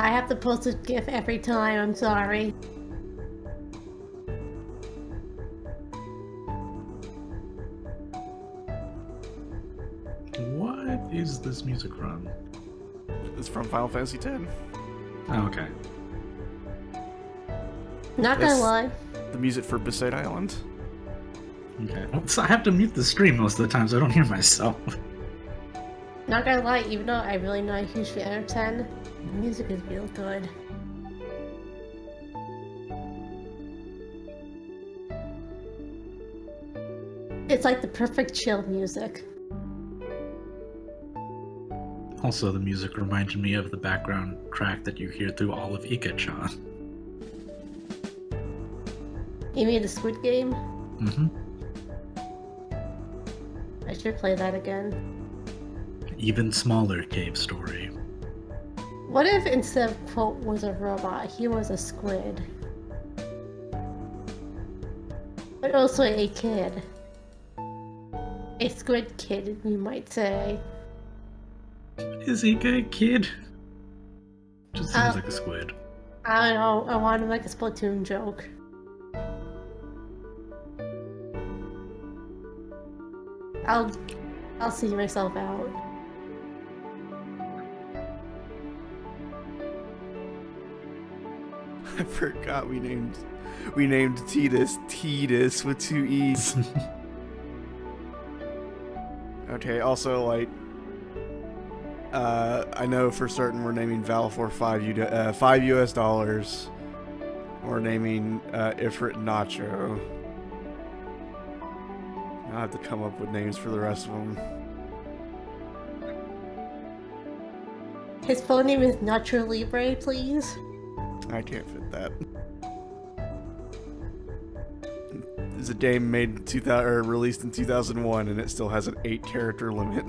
I have to post a GIF every time, I'm sorry. What is this music from? It's from Final Fantasy X. Oh, okay. Not That's gonna lie. the music for Besaid Island. Okay. Well, so I have to mute the stream most of the time so I don't hear myself. Not gonna lie, even though I'm really not a huge fan of 10, the music is real good. It's like the perfect chill music. Also, the music reminded me of the background track that you hear through all of Ika-chan. You mean the Squid Game? Mm-hmm. I should play that again. Even smaller cave story. What if instead of Quote was a robot, he was a squid? But also a kid. A squid kid, you might say. Is Ika a kid? Just seems like a squid. I don't know, I want to make a Splatoon joke. I'll see myself out. I forgot we named Tidus with 2 E's. Okay, also like I know for certain we're naming Valfor $5 US. We're naming Ifrit Nacho. I'll have to come up with names for the rest of them. His phone name is Nacho Libre, please. I can't fit that. There's a game made in 2000 or released in 2001, and it still has an 8-character limit.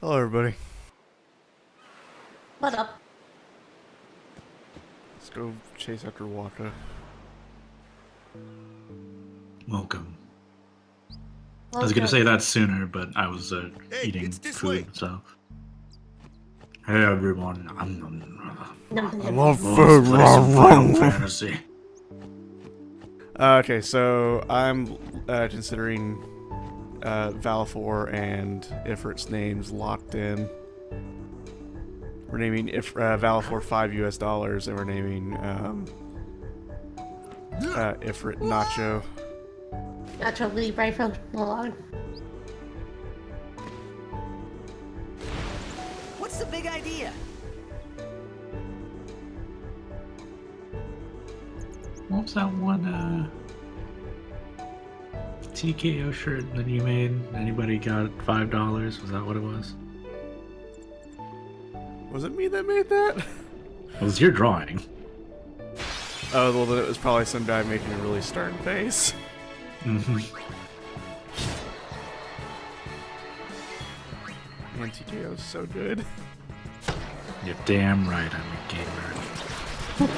Hello, everybody. What up? Let's go chase after Waka. Welcome. I was gonna say that sooner, but I was eating food, so. Hey everyone, I love food. Final Fantasy. Okay, so I'm considering Valfor and Ifrit's names locked in. We're naming Valfor $5 US, and we're naming Ifrit Nacho. Naturally, right from along. What's the big idea? What was that one TKO shirt that you made? Anybody got $5? Was that what it was? Was it me that made that? It was your drawing. Oh, well, then it was probably some guy making a really stern face. Mm-hmm. Man, TKO's so good. You're damn right I'm a gamer.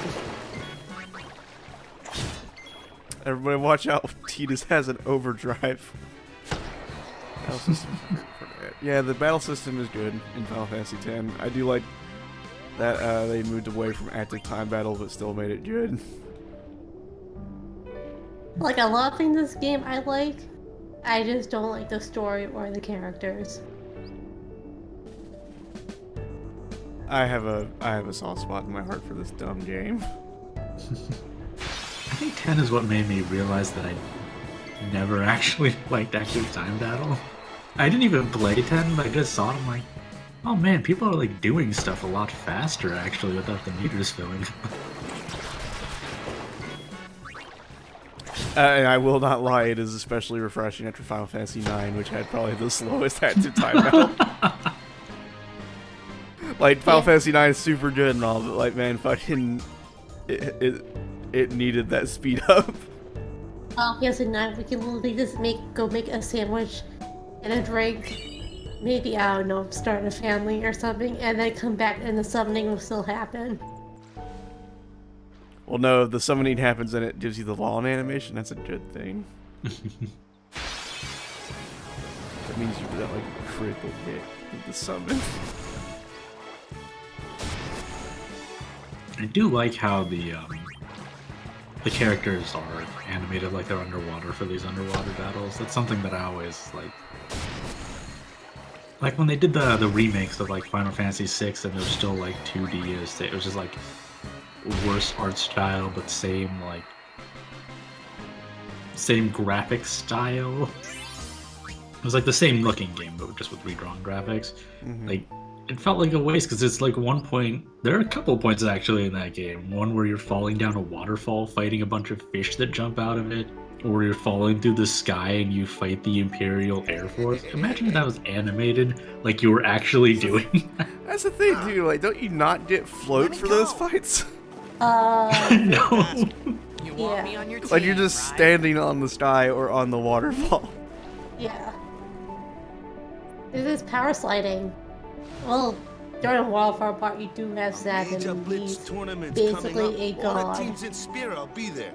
Everybody watch out, Tidus has an overdrive. Battle system. Yeah, the battle system is good in Final Fantasy X. I do like that they moved away from active time battle, but still made it good. Like, a lot of things in this game I like. I just don't like the story or the characters. I have a soft spot in my heart for this dumb game. I think 10 is what made me realize that I never actually liked active time battle. I didn't even play 10, but I just saw it, I'm like, oh man, people are like doing stuff a lot faster actually without the meters filling. And I will not lie, it is especially refreshing after Final Fantasy IX, which had probably the slowest active time battle. Like, Final Fantasy IX is super good and all, but like, man, fucking, it needed that speed up. Yes, and now we can literally just go make a sandwich and a drink. Maybe, I don't know, start a family or something, and then come back and the summoning will still happen. Well, no, if the summoning happens and it gives you the lawn animation, that's a good thing. That means you did that, like, critical hit with the summon. I do like how the characters are animated like they're underwater for these underwater battles. That's something that I always like when they did the remakes of like Final Fantasy VI and they're still like 2D. It was just like worse art style but same graphic style. It was like the same looking game but just with redrawn graphics. Mm-hmm. Like, it felt like a waste because it's like one point. There are a couple points actually in that game. One where you're falling down a waterfall fighting a bunch of fish that jump out of it, or you're falling through the sky and you fight the Imperial Air Force. Imagine if that was animated like you were actually doing that. That's the thing, dude. Like, don't you not get float for those fights? No. You want me on your team, Like, you're just right? standing on the sky or on the waterfall. Yeah. This is power sliding. Well, during the Wildfire part, you do have Zack Major and Blitz he's tournaments basically a coming up. All god. the teams in Spira, I'll be there.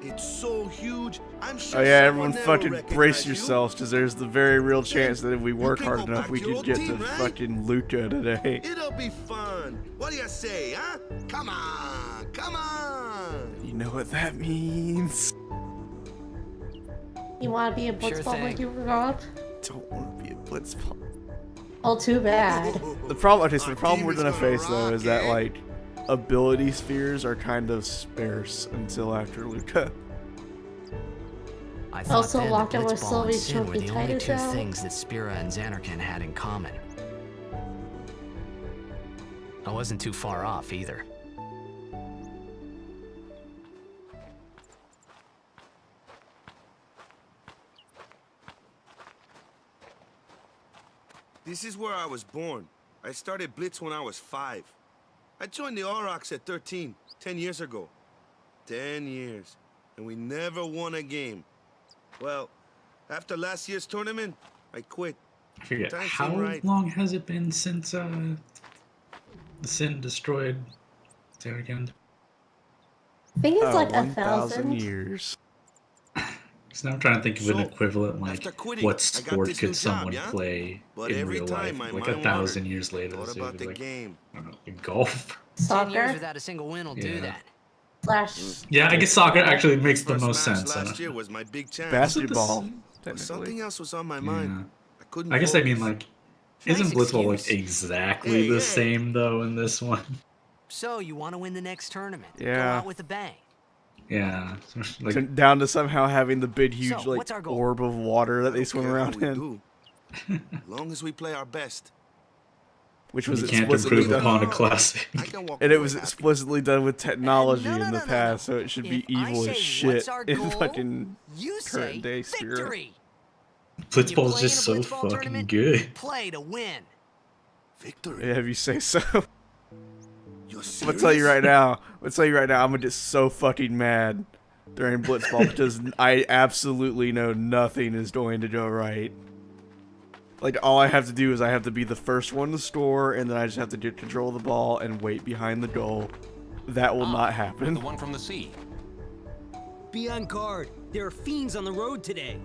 It's so huge. I'm sure Oh yeah, someone everyone there will fucking recognize brace you. yourselves, because there's the very real chance that if we work can hard go enough, back we to could your get team, to right? fucking Luca today. It'll be fun. What do you say, huh? Come on, come on. You know what that means? You want to be a Sure blitzball when thing. you grow up? Don't want to be a blitzball. Oh, too bad. The problem, okay, so Our the problem team we're is gonna gonna face though rock, is that eh? like ability spheres are kind of sparse until after Luca. I thought Also, then Locke that and Blitzball Sylvie and Sin should were be the tight only as two hell. things that Spira and Xanarkand had in common. I wasn't too far off either. This is where I was born. I started Blitz when I was 5. I joined the Aurochs at 13, 10 years ago. 10 years. And we never won a game. Well, after last year's tournament, I quit. I forget Time how seemed right. long has it been since Sin destroyed Xanarkand? I think it's like 1,000 1,000. years. So now I'm trying to think of an So, equivalent, like after quitting, what I got sport this new could someone job, yeah? play But in every real time life? my Like mind 1,000 wandered. years later, Thought so about it'd the be like, game. I don't know, golf. 10 years Soccer without a single win will do Yeah. that. slash. Yeah, I guess soccer actually makes the First most match sense. last year was my big chance. Basketball, But technically. something else was on my Yeah. mind. I couldn't I guess I mean focus. like, Nice isn't Blitzball like excuse. exactly Hey, the hey. same though in this one? So, you want to win the next tournament? Go Yeah. out with a bang. Yeah, like Down to somehow having the big, huge, So, like, what's our goal? orb of water that I they don't swim care how around we in, do. Long as we play our best. which was you can't explicitly improve done. upon a classic. I can walk And it away was happy. explicitly done with technology No, no, in the no, no, past, no. so it should be If I evil as say shit what's our in goal, fucking You current say day spirit. victory. Blitzball is play just in a so Blitzball fucking tournament, good. Play to win. Victory. Yeah, if you say so. You're I'm serious? gonna tell you right now. I'm gonna get so fucking mad during Blitzball because I absolutely know nothing is going to go right. Like, all I have to do is I have to be the first one to score, and then I just have to get control of the ball and wait behind the goal. That will not The happen. one from the sea. Be on guard. There are fiends on the road today.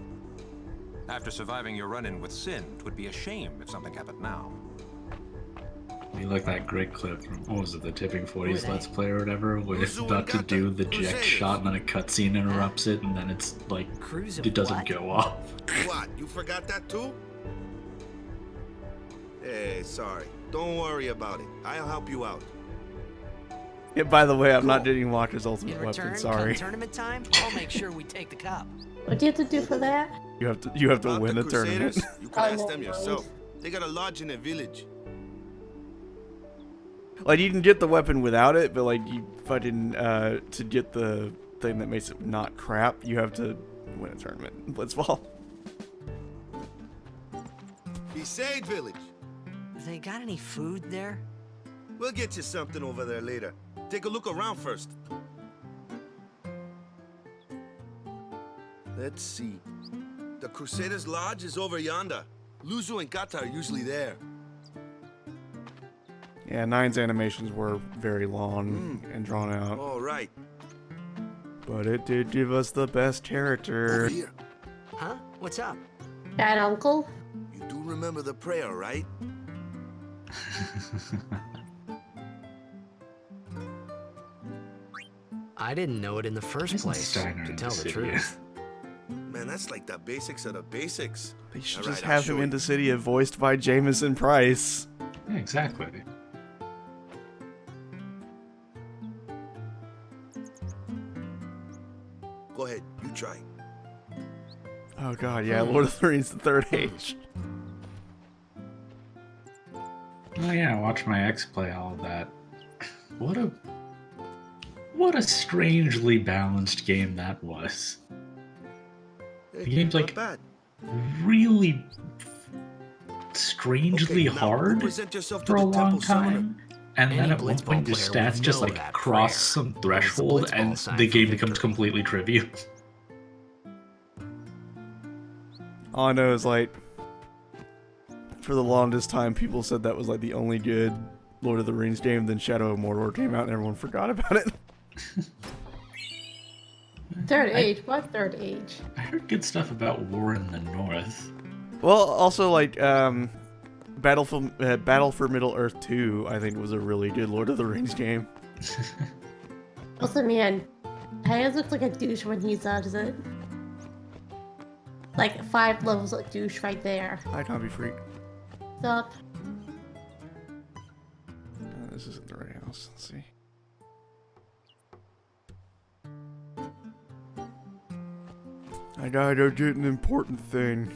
After surviving your run-in with Sin, it would be a shame if something happened now. You like that great clip from, what was it, the Tipping 40s Who are Let's they? Play or whatever, where it's Uzu about to and do Gata, the Jack Crusaders. shot and then a cutscene interrupts it and then it's like, Cruise of it doesn't what? go off. What? You forgot that too? Hey, sorry. Don't worry about it. I'll help you out. Yeah, by the way, I'm not Cool. getting Walker's ultimate In return, weapon. Sorry. come tournament time, I'll make sure we take the cup. What do you have to do for that? You have to About win the a tournament. Crusaders, you can Oh, ask no, them no. yourself. They got a lodge in a village. Like, you can get the weapon without it, but like you fucking to get the thing that makes it not crap, you have to win a tournament in Blitzball. Besaid village. They got any food there? We'll get you something over there later. Take a look around first. Let's see. The Crusaders' Lodge is over yonder. Luzu and Gata are usually there. Yeah, 9's animations were very long and drawn out, All right. but it did give us the best character. Over here. Huh? What's up? Bad uncle? You do remember the prayer, right? I didn't know it in the first Isn't place, Steiner to in tell the Dissidia? truth. Man, that's like the basics of the basics. They should All just right, I'll have show him you. in Dissidia voiced by Jameson Price. Yeah, exactly. Go ahead, you try. Oh god, yeah, Lord of the Rings: The Third Age. Oh yeah, watch my ex play all of that. What a strangely balanced game that was. Hey, The game's not like bad. really strangely Okay, now, hard present yourself to for a the long temple summoner. time. And Any then at one Blitzball point the player would stats just know like that cross prayer some is the threshold Blitzball and sign the for game becomes victory. completely trivial. All I know is, like, for the longest time, people said that was like the only good Lord of the Rings game. Then Shadow of Mordor came out and everyone forgot about it. Third age? What third age? I heard good stuff about War in the North. Well, also, like, Battle for Middle Earth 2, I think, was a really good Lord of the Rings game. Also, man, Tyus looks like a douche when he does it. Like 5 levels of douche right there. I can't be freak. Stop. This isn't the right house. Let's see. I gotta go get an important thing.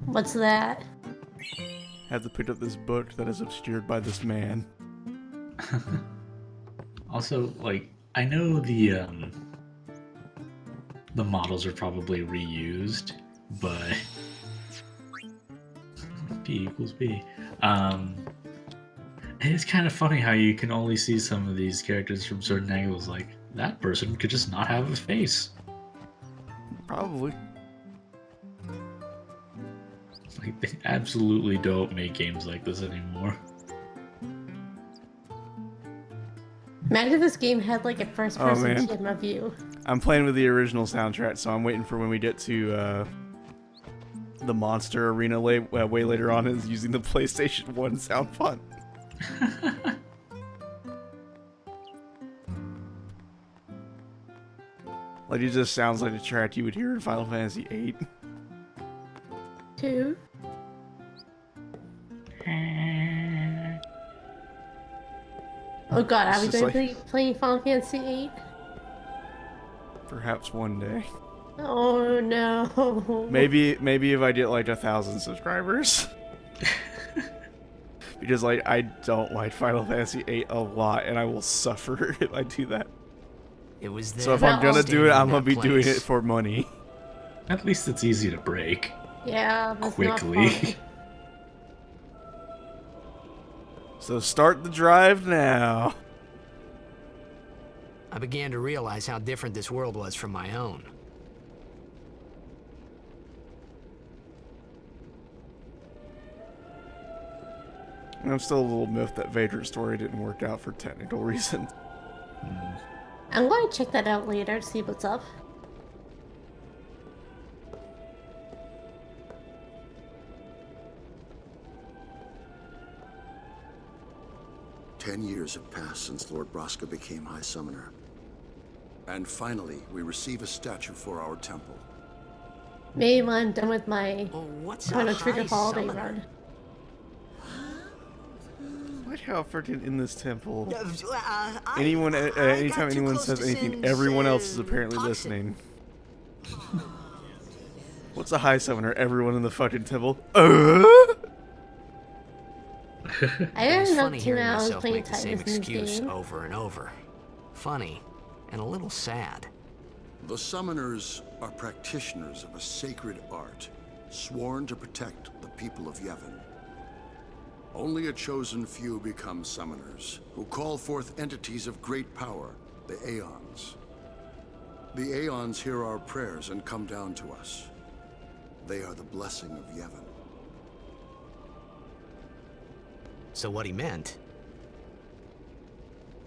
What's that? Have to pick up this book that is obscured by this man. Also, like, I know the models are probably reused, but P equals B. It's kind of funny how you can only see some of these characters from certain angles. Like, that person could just not have a face. Probably. Like, they absolutely don't make games like this anymore. Imagine if this game had like a first Oh, person man. camera view. I'm playing with the original soundtrack, so I'm waiting for when we get to the monster arena way later on is using the PlayStation 1 sound font. Like, it just sounds like a track you would hear in Final Fantasy VIII. 2. Oh god, are we It's just going to be playing Final Fantasy VIII? Perhaps one day. Oh no. Maybe if I get like 1,000 subscribers. Because like I don't like Final Fantasy VIII a lot, and I will suffer if I do that. It was there. So if I'm gonna do it, I'm gonna be doing it place. for money. At least it's easy to break Yeah, that's quickly. not fun. So start the drive now. I began to realize how different this world was from my own. And I'm still a little miffed that Vader's story didn't work out for technical reasons. I'm going to check that out later to see what's up. Ten years have passed since Lord Braska became High Summoner. And finally, we receive a statue for our temple. Maybe when I'm done with my Oh, what's a Chrono Trigger high holiday summoner? run. Like how freaking in this temple, I anyone, got anytime too anyone close says to anything, Sin's, everyone else is apparently toxin. listening. What's a high summoner? Everyone in the fucking temple. I It was didn't know funny Tim hearing I was myself playing make the same Titus in this excuse game. over and over. Funny, and a little sad. The summoners are practitioners of a sacred art, sworn to protect the people of Yevon. Only a chosen few become summoners, who call forth entities of great power, the Aeons. The Aeons hear our prayers and come down to us. They are the blessing of Yevon. So what he meant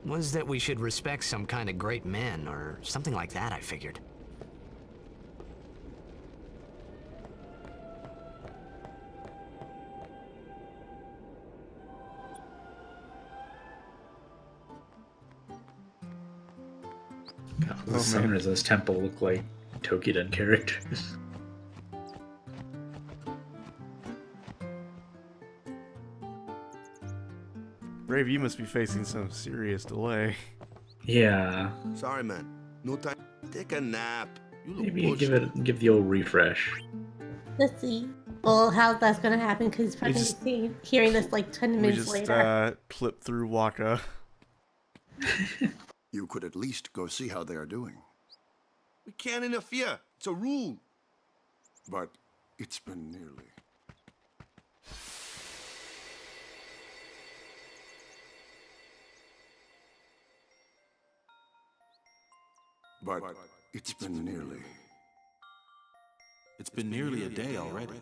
was that we should respect some kind of great men, or something like that, I figured. The summoners in this temple look like Tokiden characters. Brave, you must be facing some serious delay. Yeah, Sorry, man. No time. Take a nap. You look maybe bullshit. give the old refresh. Let's see. Well, how that's gonna happen? Because probably just- hearing this like 10 We minutes just later. clip through Waka. You could at least go see how they are doing. We can't interfere. It's a rule. But it's been nearly. But it's been nearly. It's been nearly a day already.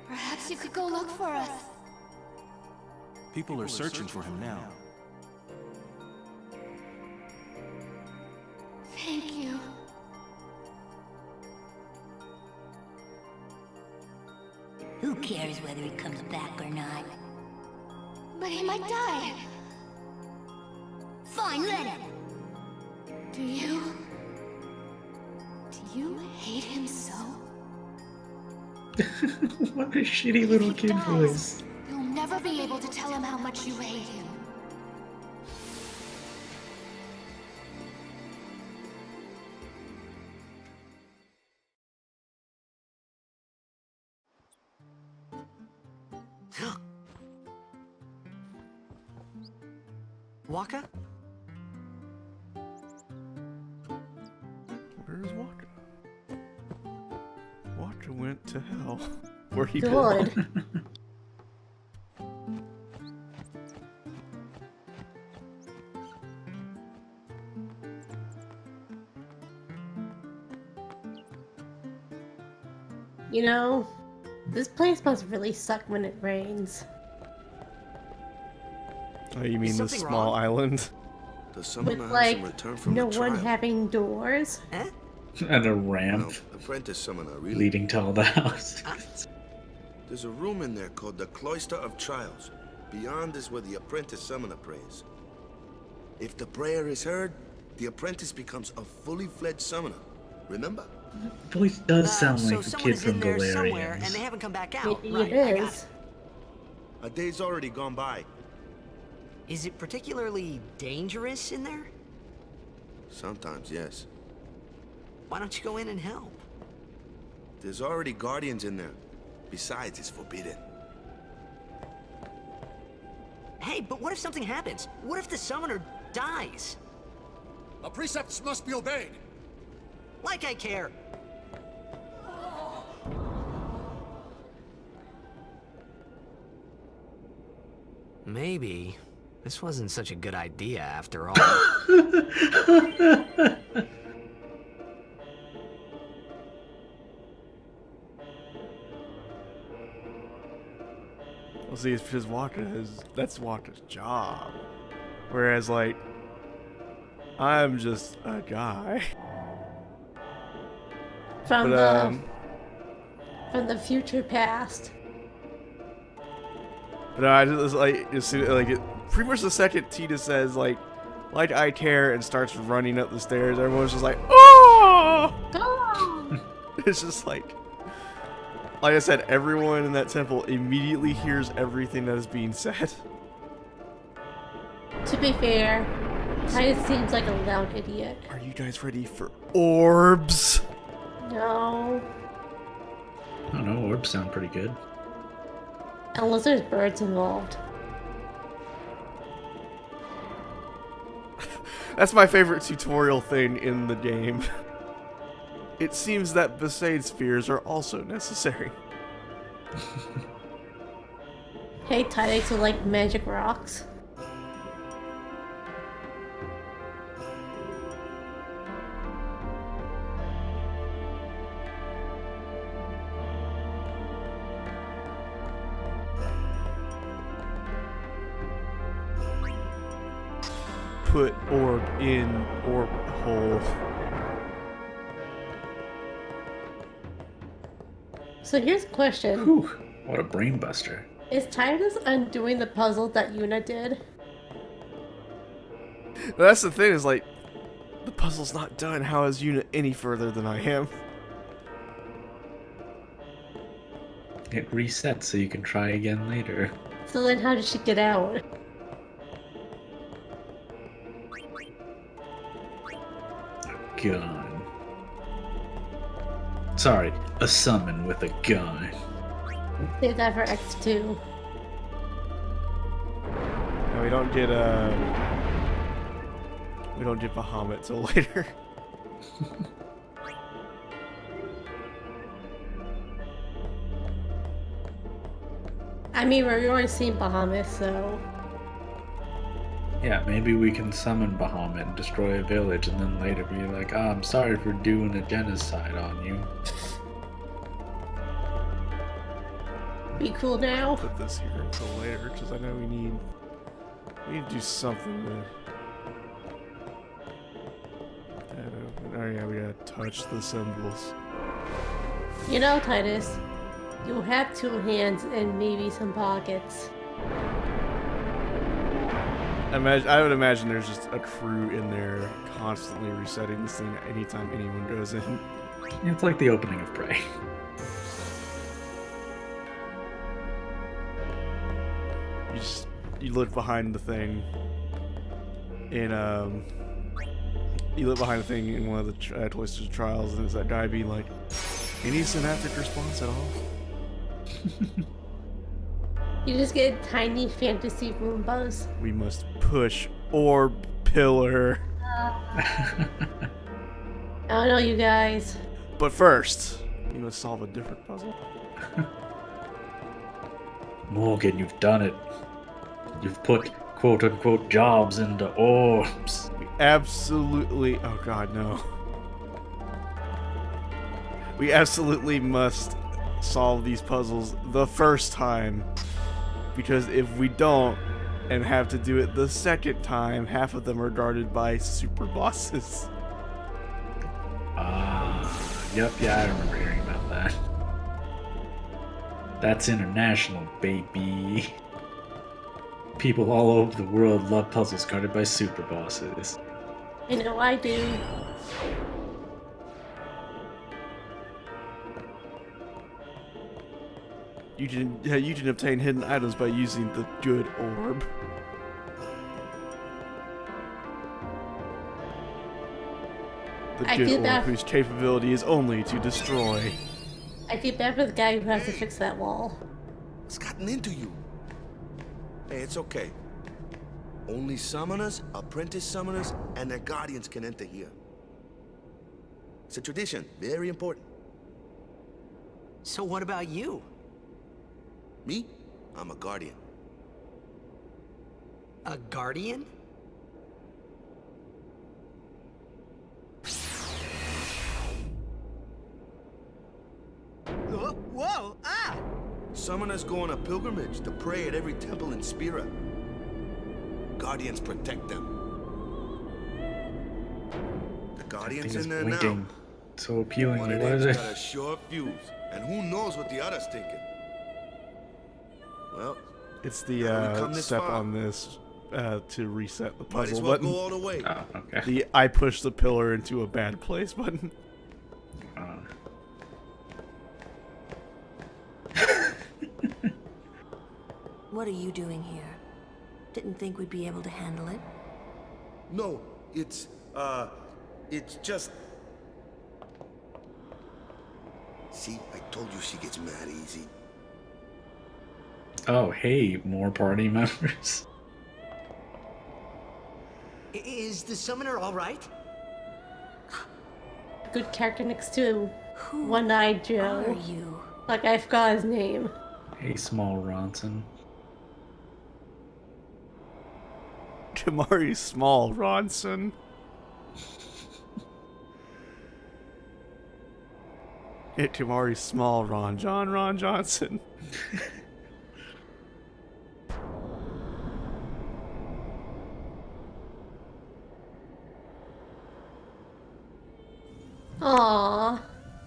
Perhaps you could go look for us. People are searching for him now. Thank you. Who cares whether he comes back or not? But he might die. Fine, let him. Do you hate him so? What a shitty If little he kid dies, voice. you'll never be able to tell him how much you hate him. Waka? Where's Waka? Waka went to hell. Where he Good. belonged. You know, this place must really suck when it rains. Oh, you mean this something small wrong? island? The summoner With hasn't like returned from no the one trial. having doors. Eh? And a No, ramp apprentice summoner, really. leading to all the houses. There's a room in there called the Cloister of Trials. Beyond is where the apprentice summoner prays. If the prayer is heard, the apprentice becomes a fully fledged summoner. Remember? Voice does sound so like the someone kid is from in there somewhere, and Galarians. they haven't come back out. Maybe Right, it I got is. A day's already gone by. Is it particularly dangerous in there? Sometimes, yes. Why don't you go in and help? There's already guardians in there. Besides, it's forbidden. Hey, but what if something happens? What if the summoner dies? The precepts must be obeyed. Like I care. Maybe this wasn't such a good idea after all. Well, see, it's because that's Waka's job. Whereas, like, I'm just a guy. From But, from the future past. But I just like, pretty much the second Tina says like I care and starts running up the stairs, everyone's just like, oh! Oh! It's just like I said, everyone in that temple immediately hears everything that is being said. To be fair, Titus seems like a loud idiot. Are you guys ready for orbs? No. I don't know, orbs sound pretty good. Unless there's birds involved. That's my favorite tutorial thing in the game. It seems that Besaid spheres are also necessary. Hey, Titus would like magic rocks. Put orb in orb hole. So here's a question. Whew, what a brain buster. Is Titus undoing the puzzle that Yuna did? That's the thing, is like, the puzzle's not done. How is Yuna any further than I am? It resets so you can try again later. So then how did she get out? Gun. Sorry, a summon with a gun. Save that for X2. No, we don't get Bahamut till later. I mean, we've already seen Bahamut, so... Yeah, maybe we can summon Bahamut and destroy a village and then later be like, oh, I'm sorry for doing a genocide on you. Be cool now. Put this here until later, because I know we need to do something to... Oh yeah, we gotta touch the symbols. You know, Titus, you have 2 hands and maybe some pockets. I would imagine there's just a crew in there constantly resetting this thing anytime anyone goes in. It's like the opening of Prey. You look behind the thing in one of the Twisted Trials, and it's that guy being like, any synaptic response at all? You just get tiny fantasy Roombas. We must push orb pillar. I don't know, you guys. But first, you must solve a different puzzle. Morgan, you've done it. You've put quote-unquote jobs into orbs. We absolutely... Oh god, no. We absolutely must solve these puzzles the first time. Because if we don't, and have to do it the second time, half of them are guarded by super bosses. Yep, yeah, I remember hearing about that. That's international, baby. People all over the world love puzzles guarded by super bosses. I know I do. You can obtain hidden items by using the good orb. The I good feel orc bad. whose capability is only to destroy. I feel bad for the guy who has to fix that wall. What's gotten into you? Hey, it's okay. Only summoners, apprentice summoners, and their guardians can enter here. It's a tradition, very important. So what about you? Me? I'm a guardian. A guardian? Whoa! Ah! Summoners go on a pilgrimage to pray at every temple in Spira. Guardians protect them. The Guardian's Thing is in there blinking now. so One appealingly. of What is them's it? got a short fuse, and who knows what the other's thinking. Well, It's Now we the come this step far. on this to reset the might as puzzle well button. go all the way. Oh, okay. The I push the pillar into a bad place button. What are you doing here? Didn't think we'd be able to handle it. No, it's just... See, I told you she gets mad easy. Oh, hey, more party members. Is the summoner all right? Good character next to Who One-Eyed are Joe. you? Like, I forgot his name. Hey, small Ronson. Kamari Small Ronson. Hit Kamari Small Ron Johnson. Aww.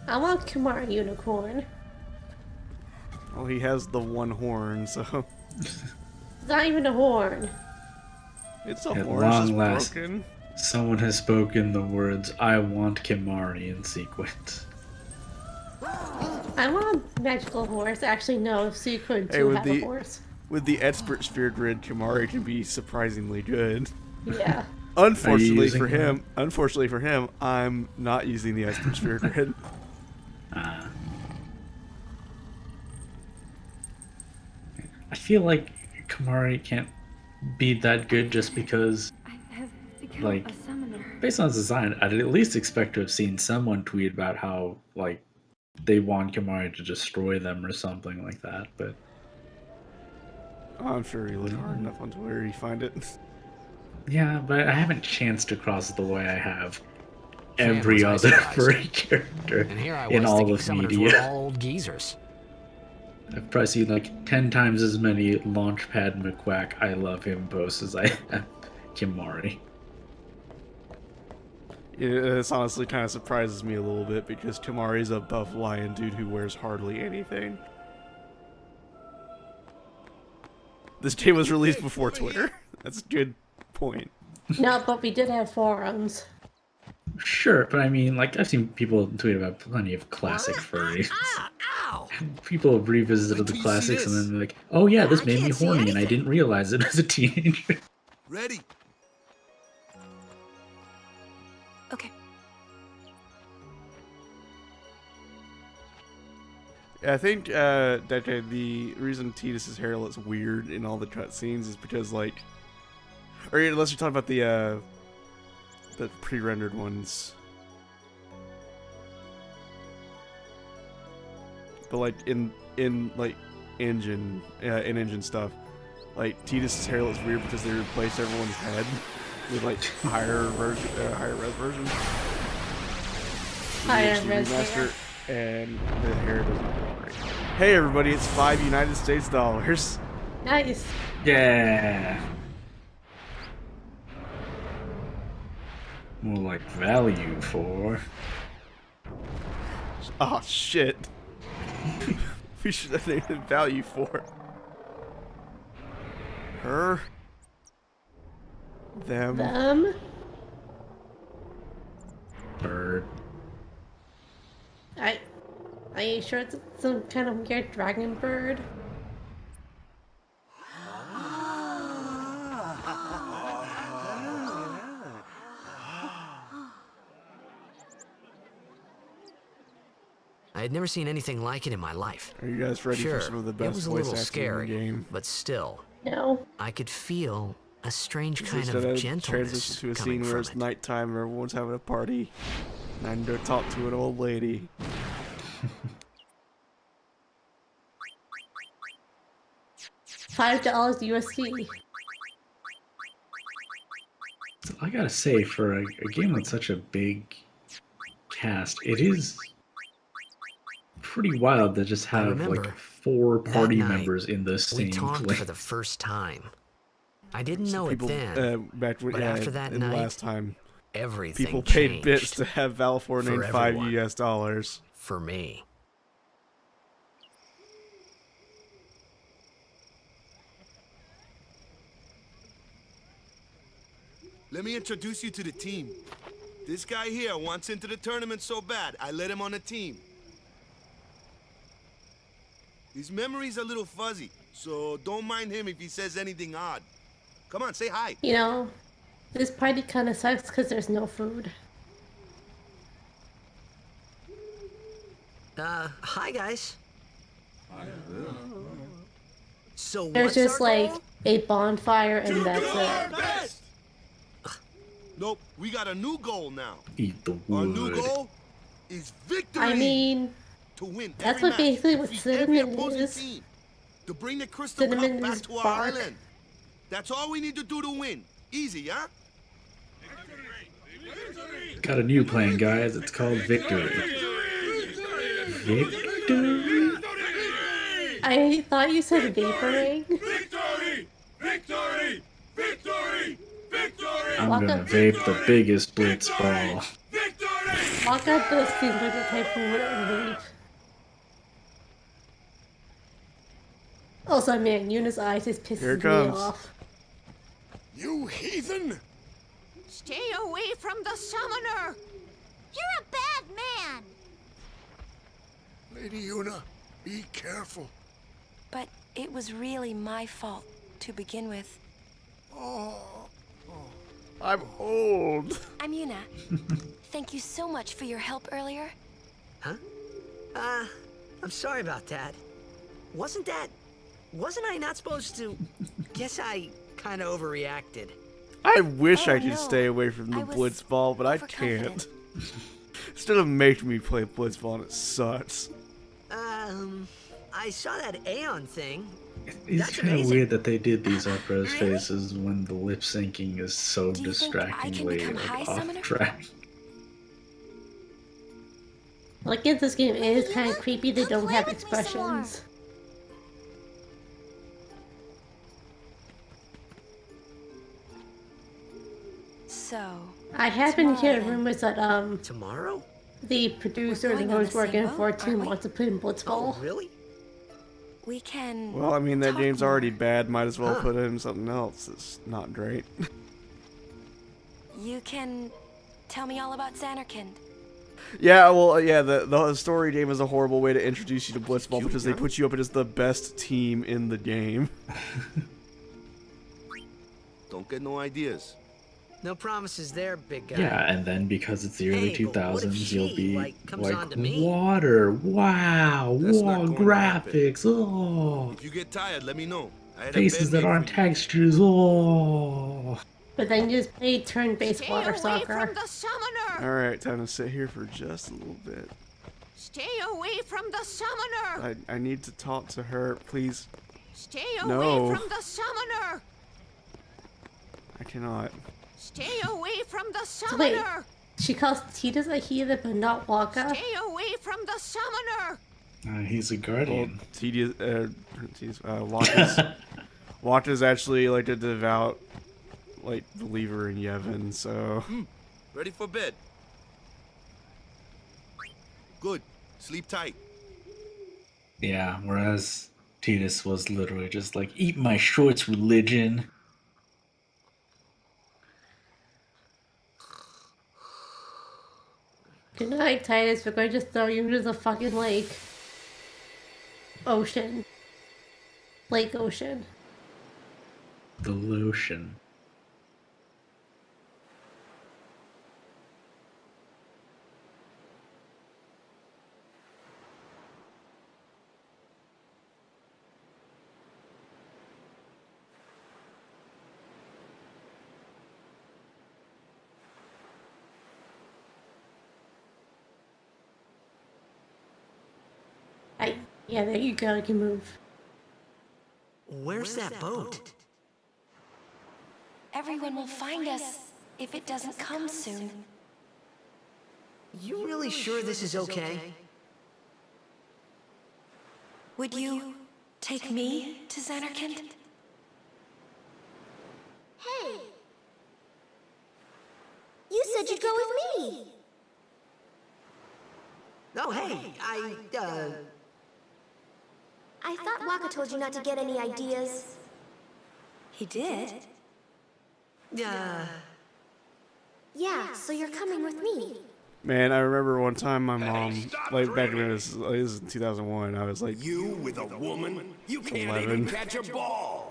I want Kumar Unicorn. Well, he has the one horn, so It's not even a horn. it's a At horn. It's long just last. broken. Someone has spoken the words, I want Kimari in sequence. I want a magical horse. Actually, no, Suicune Hey, do with have the- a horse. With the expert sphere grid, Kamari can be surprisingly good. Yeah. Unfortunately using for them? him, I'm not using the expert sphere grid. I feel like Kamari can't be that good just because, I have become Like- a summoner. based on its design, I'd at least expect to have seen someone tweet about how, like, they want Kamari to destroy them or something like that, but I'm sure you look hard enough on Twitter, you find it. yeah, but I haven't chanced across the way I have Man, every was I other surprised. furry character And here I was in all thinking of summoners were media. all old geezers. I've probably seen like 10 times as many Launchpad McQuack I love him posts as I have Kimari. This honestly kind of surprises me a little bit because Kamari's a buff lion dude who wears hardly anything. This game was released before Twitter. That's a good point. No, but we did have forums. Sure, but I mean, like, I've seen people tweet about plenty of classic furries. Ow! People have revisited the till you see classics and this. then they're like, oh yeah, this I made me can't see horny and I anything. didn't realize it as a teenager. Ready? Okay. I think that the reason Tidus's hair looks weird in all the cutscenes is because, like, or unless you're talking about the pre-rendered ones, but like in like engine in engine stuff, like Tidus's hair looks weird because they replaced everyone's head with like higher res versions. Higher HD res remaster, and the hair does not look great. Hey everybody, it's 5 United States dollars. Nice. Yeah. More like value for. Oh shit. We should have named it value for her. Them. Them. Bird. Are you sure it's some kind of weird dragon bird? I had never seen anything like it in my life. Are you guys ready Sure, for some of the it best was a voice little acting scary, in the game? but still, No. I could feel a strange This kind is of gonna gentleness transition to a coming scene where from it's it. nighttime and everyone's having a party. And I need to talk to an old lady. $5 USD. So I gotta say, for a game with such a big cast, it is pretty wild to just have remember like 4 that party night, members in the We same talked place. for the first time. I didn't So know people, it then, back when, but yeah, after that in night, last time, everything people paid changed bits to have Valefor for named 5 everyone. US$. for me. Let me introduce you to the team. This guy here wants into the tournament so bad, I let him on the team. His memory's a little fuzzy, so don't mind him if he says anything odd. Come on, say hi. You know, this party kind of sucks because there's no food. Hi guys. So There's what's our just like goal? a bonfire and that's it. Best! Nope, we got a new goal now. Eat the Our new wood. goal is victory. I mean, to win that's every what match, basically what defeat every cinnamon opposing is. team, to bring the Crystal Cinnamon Cup back is to our bark. island. That's all we need to do to win. Easy, huh? Got a new plan, guys. It's called Victory. Victory? I thought you said vaporing. Victory! Victory! Victory! Victory! I'm Walk gonna up. vape the biggest blitz ball. Victory! Waka does seem like the type who would vape. Also, man, Yuna's eyes just Here it pisses me comes. off. You heathen! Stay away from the summoner! You're a bad man! Lady Yuna, be careful. But it was really my fault to begin with. I'm old. I'm Yuna. Thank you so much for your help earlier. Huh? I'm sorry about that. Wasn't I not supposed to? Guess I kind of overreacted. I wish Oh, I could no. stay away from the I was blitzball, but I overconfident. can't. Instead of making me play blitzball, and it sucks. I saw that Aeon thing. It's That's kind of amazing. weird that they did these up-res faces when the lip syncing is so Do you think I can distractingly become High like, Summoner? off track. Like, in this game, it is kind of creepy they don't Play have with me some more. expressions. So, I have been Tomorrow, hearing then. rumors that, Tomorrow? the producer We're that going on was the working same for boat, Team aren't we? wants to put in Blitzball. Oh, really? we can. Well, I mean, that talk game's more. already bad. Might as well Huh. put in something else that's not great. You can tell me all about Xanarkand. Yeah, well, yeah, the story game is a horrible way to introduce you to Blitzball Cute, because they huh? put you up as the best team in the game. Don't get no ideas. No promises there, big guy. Yeah, and then because it's the early Hey, but what if 2000s, you'll she, be like, comes on to me? water, wow, That's not wow, going to happen. graphics, oh, If you get tired, let me know. I had a faces bed that made aren't for you. textures, oh. But then you just play turn-based Stay water away soccer. from the summoner! Alright, time to sit here for just a little bit. Stay away from the summoner! I need to talk to her, please. Stay No. away from the summoner! I cannot. Stay away from the So wait, summoner! she calls Titus a heathen but not Waka? Stay away from the summoner! He's a Well, guardian. Waka's actually like a devout, like, believer in Yevon, so. Ready for bed? Good. Sleep tight. Yeah, whereas Titus was literally just like, eat my shorts, religion. Good night, Titus. We're going to just throw you into the fucking lake. Ocean. Lake Ocean. The lotion. Yeah, there you go. You can move. Where's that boat? Everyone will find us if it doesn't come soon. You really sure this is okay? Would you take me to Zanarkand? Hey! You said you'd go with me! No, hey, I thought Waka told you not to get any ideas. He did? Yeah, so you're coming with me. Man, I remember one time my mom, like back when it was in 2001, I was like, You with a woman? You can't 11. even catch a ball.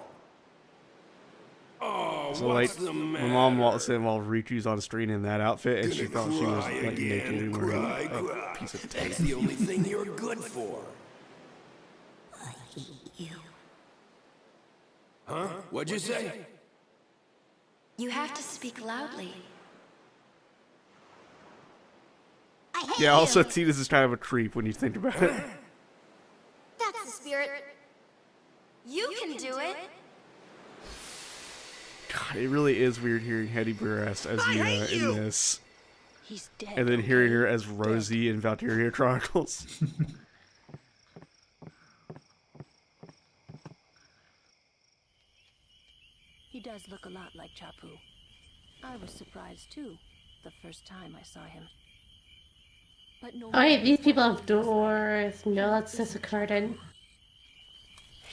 Oh, So like, what's the my matter? mom walks in while Riku's on screen in that outfit, and she Gonna thought she was cry like naked again, and wearing cry, a cry. piece of That's tape. the only thing you're good for. I hate you. Huh? What'd you say? You have to speak loudly. I hate Yeah, also you. Tidus is kind of a creep when you think about it. That's the spirit. You can do it. God, it really is weird hearing Hetty Burress as Yuna in this, He's dead. and then hearing her as Rosie in Valkyria Chronicles. He does look a lot like Chapu. I was surprised too, the first time I saw him. But no. Oh, yeah, these people have doors. No, that's just a curtain.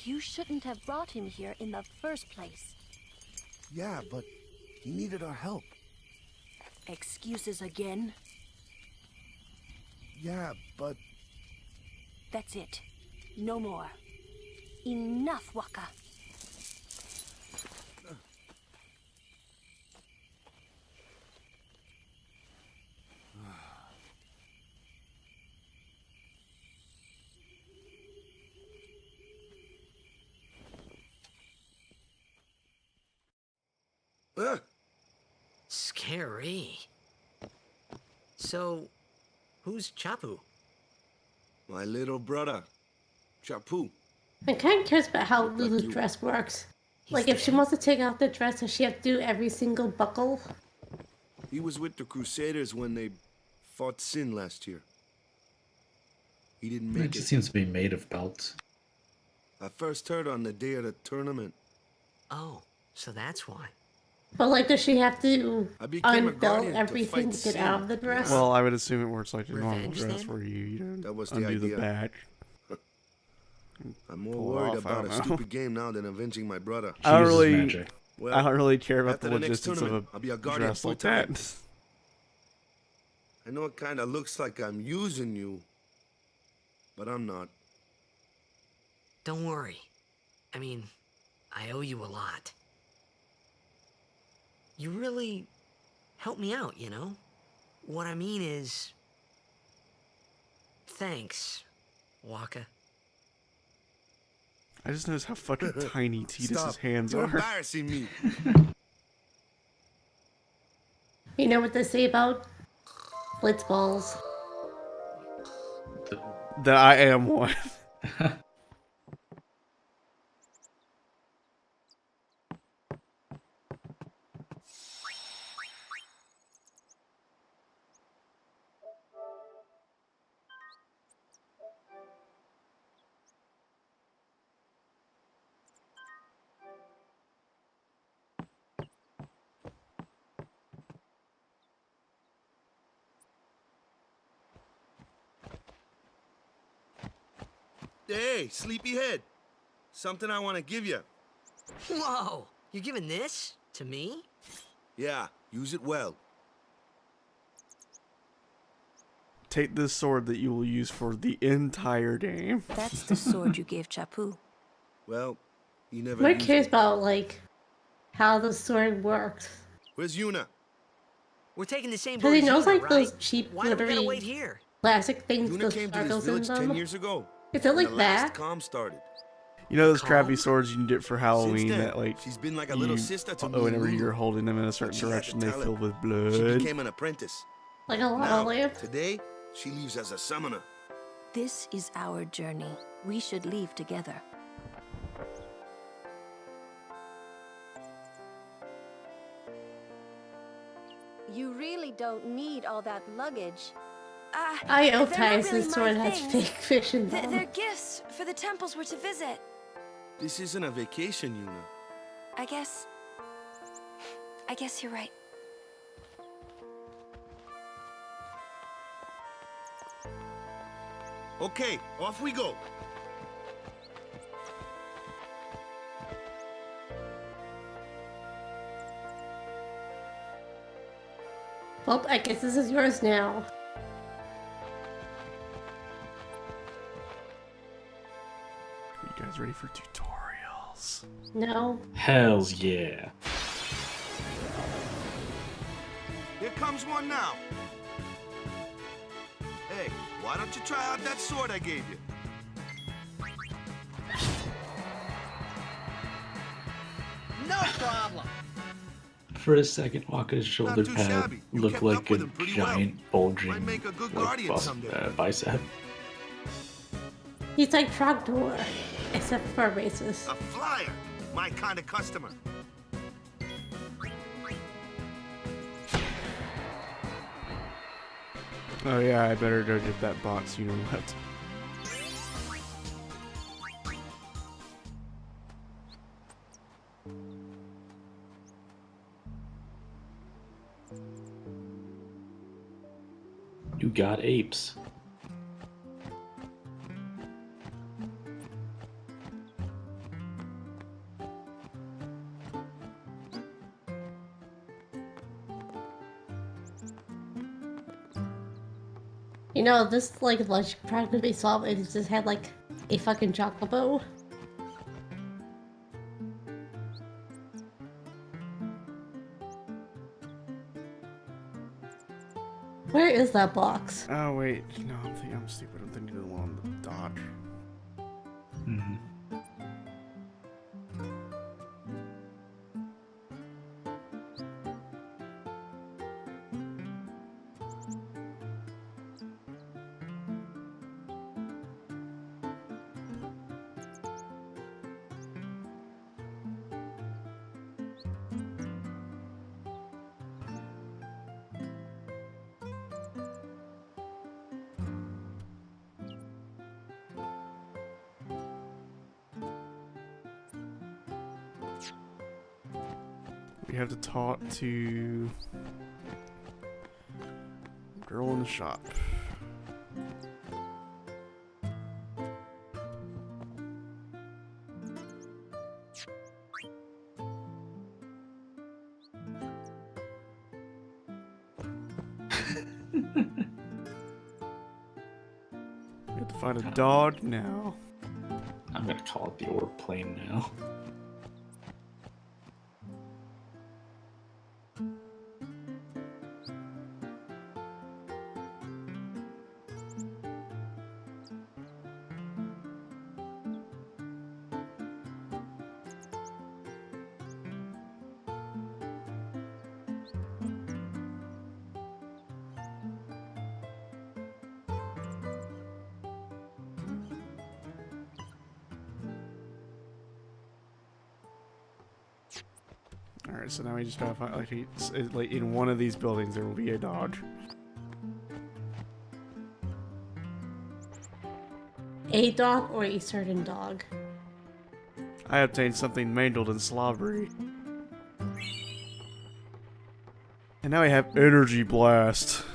You shouldn't have brought him here in the first place. Yeah, but he needed our help. Excuses again? Yeah, but That's it. No more. Enough, Waka. Scary. So, who's Chapu? my little brother, Chapu. I'm kind of curious about how Lulu's dress works. Like, if she wants to take off the dress, does she have to do every single buckle? He was with the Crusaders when they fought Sin last year. He didn't It make just it. seems to be made of belts. I first heard on the day of the tournament. Oh, so that's why. But, like, does she have to I became a unbelt guardian to everything fight to get Sin. out of the dress? Well, I would assume it works like a normal Revenge, dress then? where you don't That was the undo the idea. back. I'm more Pull worried off, I about don't a know. stupid game now than avenging my brother. She I don't uses really, magic. Well, I don't really care about after the the next logistics of a tournament, I'll be a guardian dress like full-time. that. I know it kind of looks like I'm using you, but I'm not. Don't worry. I mean, I owe you a lot. You really helped me out, you know? What I mean is... Thanks, Waka. I just noticed how fucking tiny Tidus's Stop. hands You're are. embarrassing me. You know what they say about blitzballs? That I am one. Hey, sleepyhead. Something I want to give you. Whoa! You're giving this to me? Yeah, use it well. Take this sword that you will use for the entire game. That's the sword you gave Chapu. Well, he never I'm used curious it. about, like, how the sword works. Where's Yuna? We're taking the same Because he boat, knows, right? like, those cheap, Why do we gotta glittery wait here? plastic things Yuna with came to this sparkles in village 10 them. years ago. Is it when like the last that? calm started. You know those Calm? crappy swords you can get for Halloween then, that like she's been like a little you- sister to me and whenever Lulu. you're holding them in a certain she had the direction they talent. fill with She blood. became an apprentice. Like a lava Now, lamp? today, she leaves as a summoner. This is our journey. We should leave together. You really don't need all that luggage. I they're not Otai really this sword my has things. fake fish in them. They're gifts for the temples we're to visit. This isn't a vacation, Yuna. I guess you're right. Okay, off we go. Well, I guess this is yours now. Are you guys ready for tutorials? No. Hells yeah. Here comes one now. Hey, why don't you try out that sword I gave you? No problem. For a second, Wakka's shoulder too pad shabby. You looked kept like up with a him pretty giant bulging Might make a good like, guardian someday. bicep. He's like Trogdor, except for racist. A flyer, my kind of customer. Oh yeah, I better go get that box you left. You got apes. You know, this like lunch problem could be solved if it just had like a fucking chocobo. Where is that box? Oh wait, no, I'm stupid. I'm thinking of the one on the Dodge. Mm-hmm. We have to talk to girl in the shop. We have to find a dog now. I'm gonna call it the orb plane now. Alright, so now we just gotta find, like in one of these buildings there will be a dog. A dog or a certain dog? I obtained something mangled and slobbery. And now I have Energy Blast.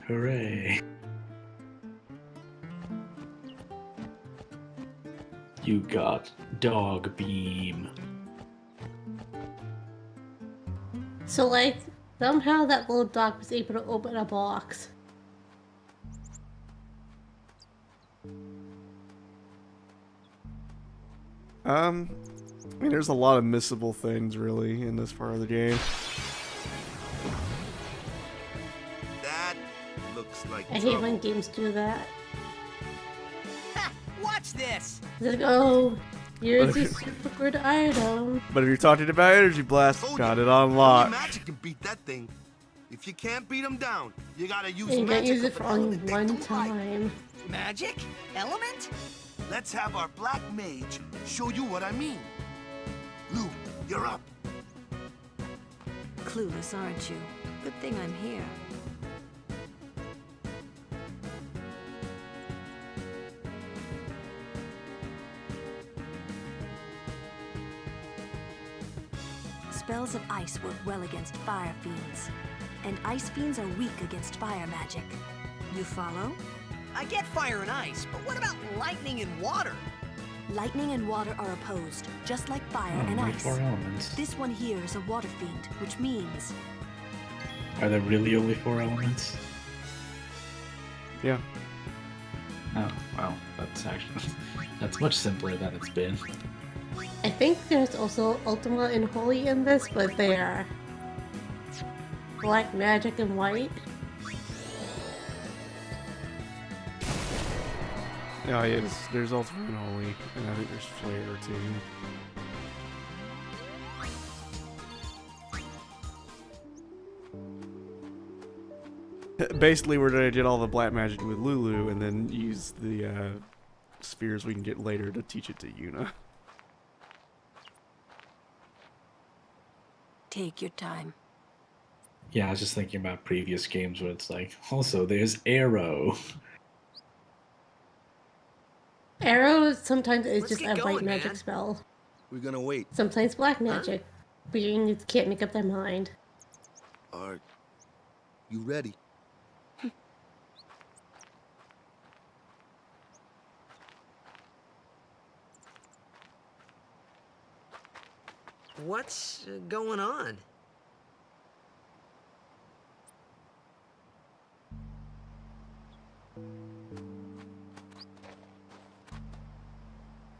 Hooray. You got Dog Beam. So like, somehow that little dog was able to open a box. I mean, there's a lot of missable things, really, in this part of the game. That looks like I hate trouble. when games do that. Watch this. It's like, oh, here's But a if super good item. But if you're talking about Energy Blast, Told got you, it on lock. Only magic can beat that thing. If you can't beat them down, you gotta use And you can't magic use it of for the only kind they one don't like. time. Magic? Element? Let's have our black mage show you what I mean. Lou, you're up. Clueless, aren't you? Good thing I'm here. Spells of ice work well against fire fiends, and ice fiends are weak against fire magic. You follow? I get fire and ice, but what about lightning and water? Lightning and water are opposed, just like fire and Only ice. 4 elements. This one here is a water fiend, which means Are there really only 4 elements? Yeah. Oh, well, that's much simpler than it's been. I think there's also Ultima and Holy in this, but they are black magic and white. Yeah, there's Ultimate and Holy, and I think there's Flare too. Basically, we're gonna get all the black magic with Lulu, and then use the spheres we can get later to teach it to Yuna. take your time. Yeah, I was just thinking about previous games where it's like, also there's Arrow. Arrow sometimes is Let's just get a white going, magic man. spell. We're gonna wait. Sometimes black magic. But you can't make up their mind. Are you ready? What's going on?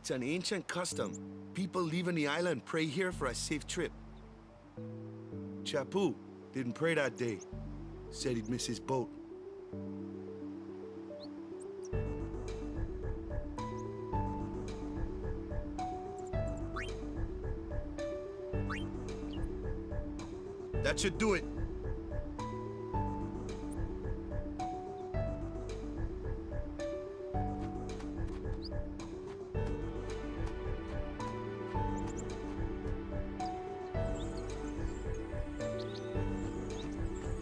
It's an ancient custom. People leaving the island pray here for a safe trip. Chapu didn't pray that day. Said he'd miss his boat. That should do it.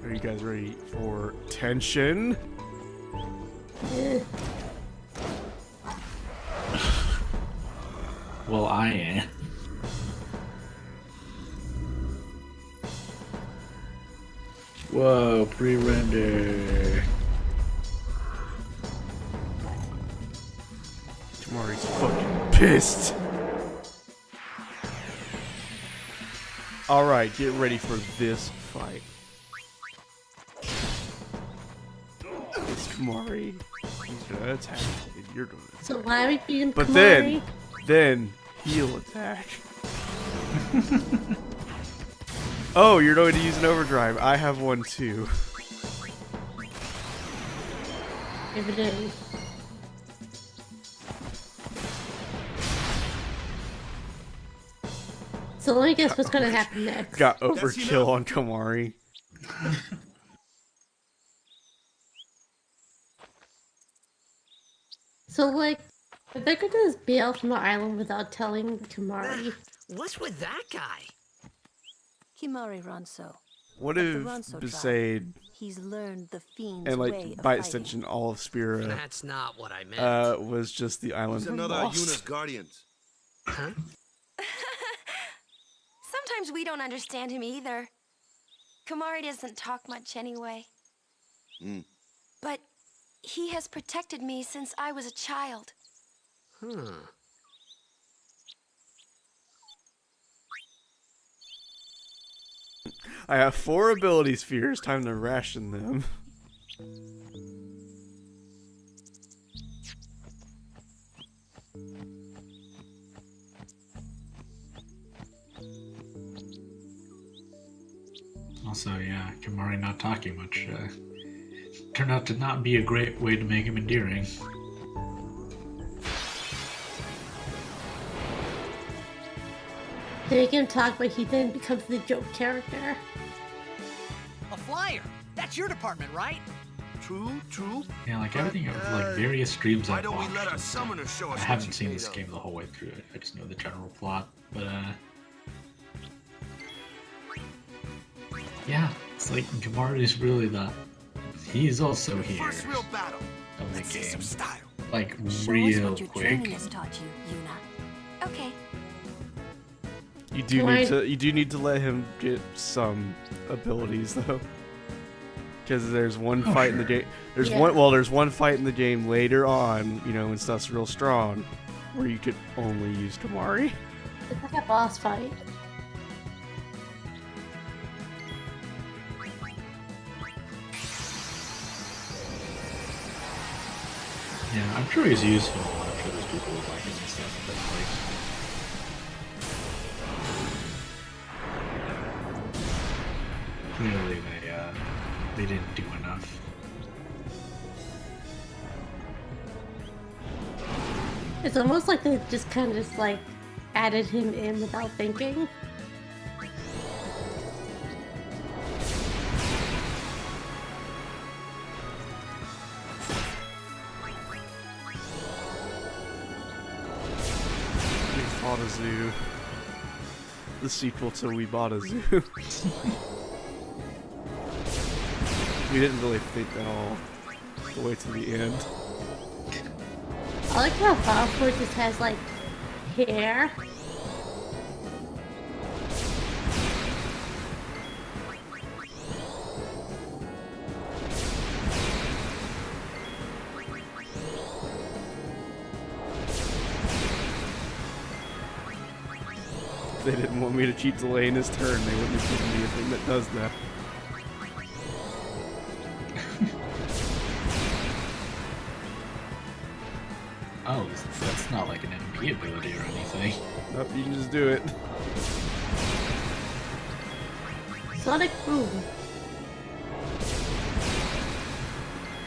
Are you guys ready for tension? Well, I am. Whoa, pre-render. Tamari's fucking pissed. Alright, get ready for this fight. It's Kamari. He's gonna attack, and you're gonna attack. So why are we being But Kamari? then he'll attack. Oh, you're going to use an overdrive. I have one too. If it is. So let me guess what's gonna happen next. Got overkill on Kamari. So like, if they could just bail from the island without telling Kamari. What's with that guy? Kimari Ronso. What of if the Ronso tribe. Besaid He's learned the fiend's and way like of by fighting. extension all of Spira That's not what I meant. was just the island He's from another Lost. Yuna's guardians. Huh? Sometimes we don't understand him either. Kamari doesn't talk much anyway. But he has protected me since I was a child. I have 4 ability spheres. Time to ration them. Also, yeah, Kamari not talking much turned out to not be a great way to make him endearing. They make him talk, but he then becomes the joke character. A flyer. That's your department, right? True, true. Yeah, like everything, like various streams Why I've don't we watched let our and stuff. summoner show us I what haven't she's seen made this of? game the whole way through. I just know the general plot, but yeah, it's like Gamard is really he's also here First real battle. of the Let's see some game, style. like Show us real what your quick. training has taught you, Yuna. Okay. You do Why- need to let him get some abilities though, because there's one Oh, fight in the sure. game. There's Yeah. there's one fight in the game later on, you know, when stuff's real strong, where you could only use Kamari. It's like a boss fight. Yeah, I'm sure he's useful. I'm sure there's people who like him and stuff, but like clearly they didn't do enough. It's almost like they just kind of just like added him in without thinking. We Bought a Zoo. The sequel to We Bought a Zoo. We didn't really think that all the way to the end. I like how Valkyrie just has like hair. If they didn't want me to cheat delay in his turn, they wouldn't have given me a thing that does that. Oh, that's not like an MP ability or anything. Nope, you can just do it. Sonic Boom.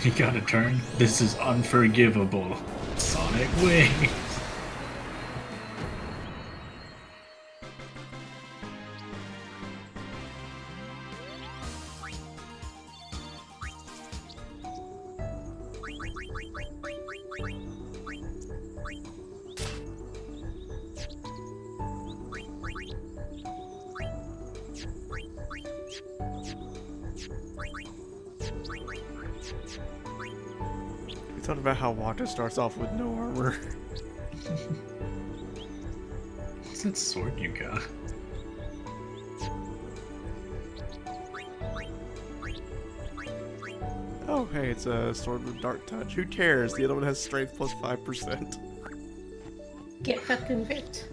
You got a turn? This is unforgivable. Sonic Wings. We talked about how Waka starts off with no armor. What's that sword you got? Oh, hey, it's a sword with dark touch. Who cares? The other one has strength plus 5%. Get fucking ripped.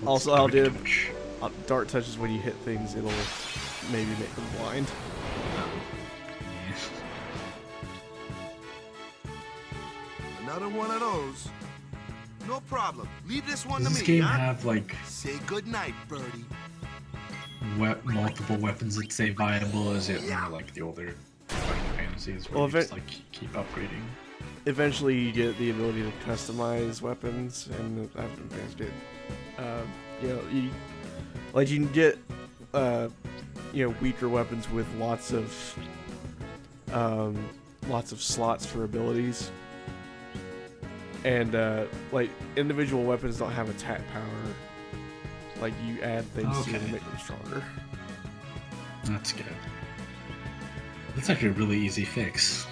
Also, I'll do dark touch is when you hit things, it'll maybe make them blind. Another one of those. No problem. Leave this one Does to this me, game huh? have like Say goodnight, birdie. multiple weapons that say viable? Is it more like the older Final Fantasies where Well, you just like keep upgrading? Eventually, you get the ability to customize weapons, and I've advanced it. You know, you can get weaker weapons with lots of slots for abilities, and like individual weapons don't have attack power. Like you add things to them to make them stronger. That's good. That's actually a really easy fix.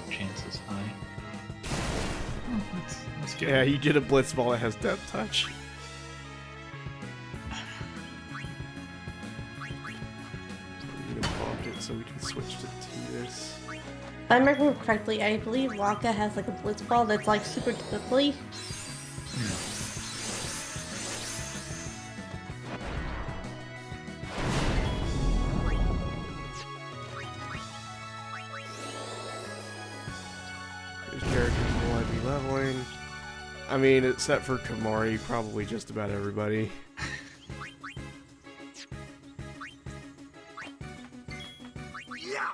Chances high. Oh, that's good. Yeah, you get a blitz ball that has depth touch. We can block it so we can switch to Tidus. If I remember correctly, I believe Waka has like a blitz ball that's like super quickly. These characters will I be leveling? I mean, except for Kamari, probably just about everybody. Yeah.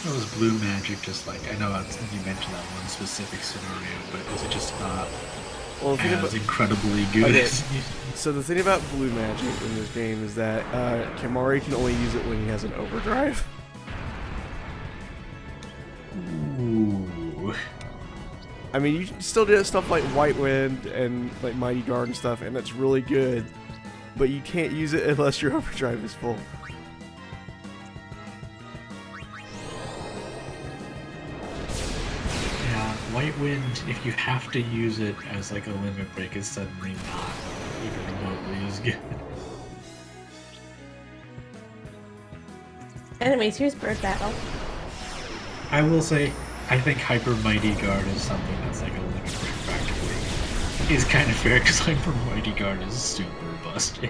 So is blue magic just like, I know you mentioned that one specific scenario, but is it just not Well, the thing as about, incredibly good okay, as so the thing about blue magic in this game is that Kimahri can only use it when he has an overdrive. Ooh. I mean, you can still do stuff like White Wind and like Mighty Guard and stuff, and that's really good. But you can't use it unless your overdrive is full. Yeah, White Wind, if you have to use it as like a limit break, is suddenly not even remotely as good. Anyways, here's Bird Battle. I will say, I think Hyper Mighty Guard is something that's like a limit break practically. Is kind of fair because Hyper Mighty Guard is super busted.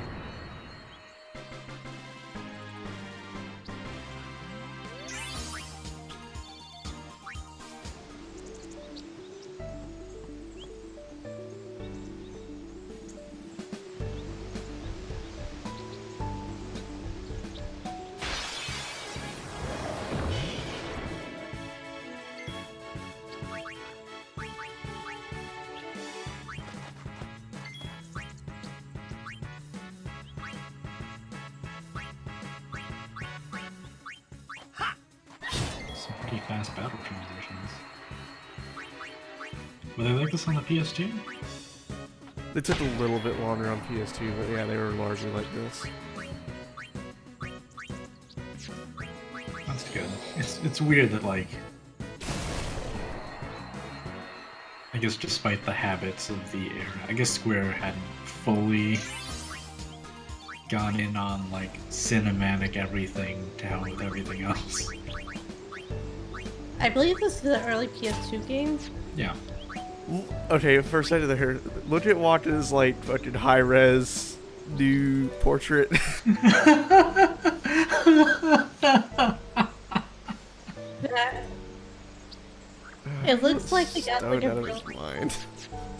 Some pretty fast battle transitions. Were they like this on the PS2? They took a little bit longer on PS2, but yeah, they were largely like this. That's good. It's weird that like, I guess despite the habits of the era, I guess Square hadn't fully gone in on like cinematic everything to hell with everything else. I believe this is the early PS2 games. Yeah. Okay, first I did here. Legit watches like fucking high res new portrait. It looks like they got like Stoned a out of real, his mind.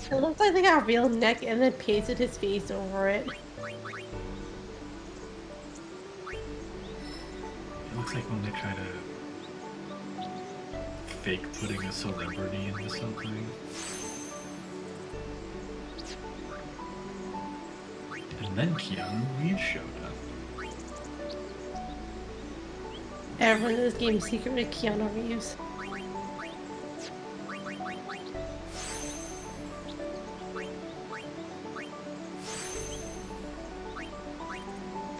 it looks like they got a real neck and then pasted his face over it. It looks like when they try to fake putting a celebrity into something. And then Keanu Reeves showed up. Everyone in this game is secretly Keanu Reeves.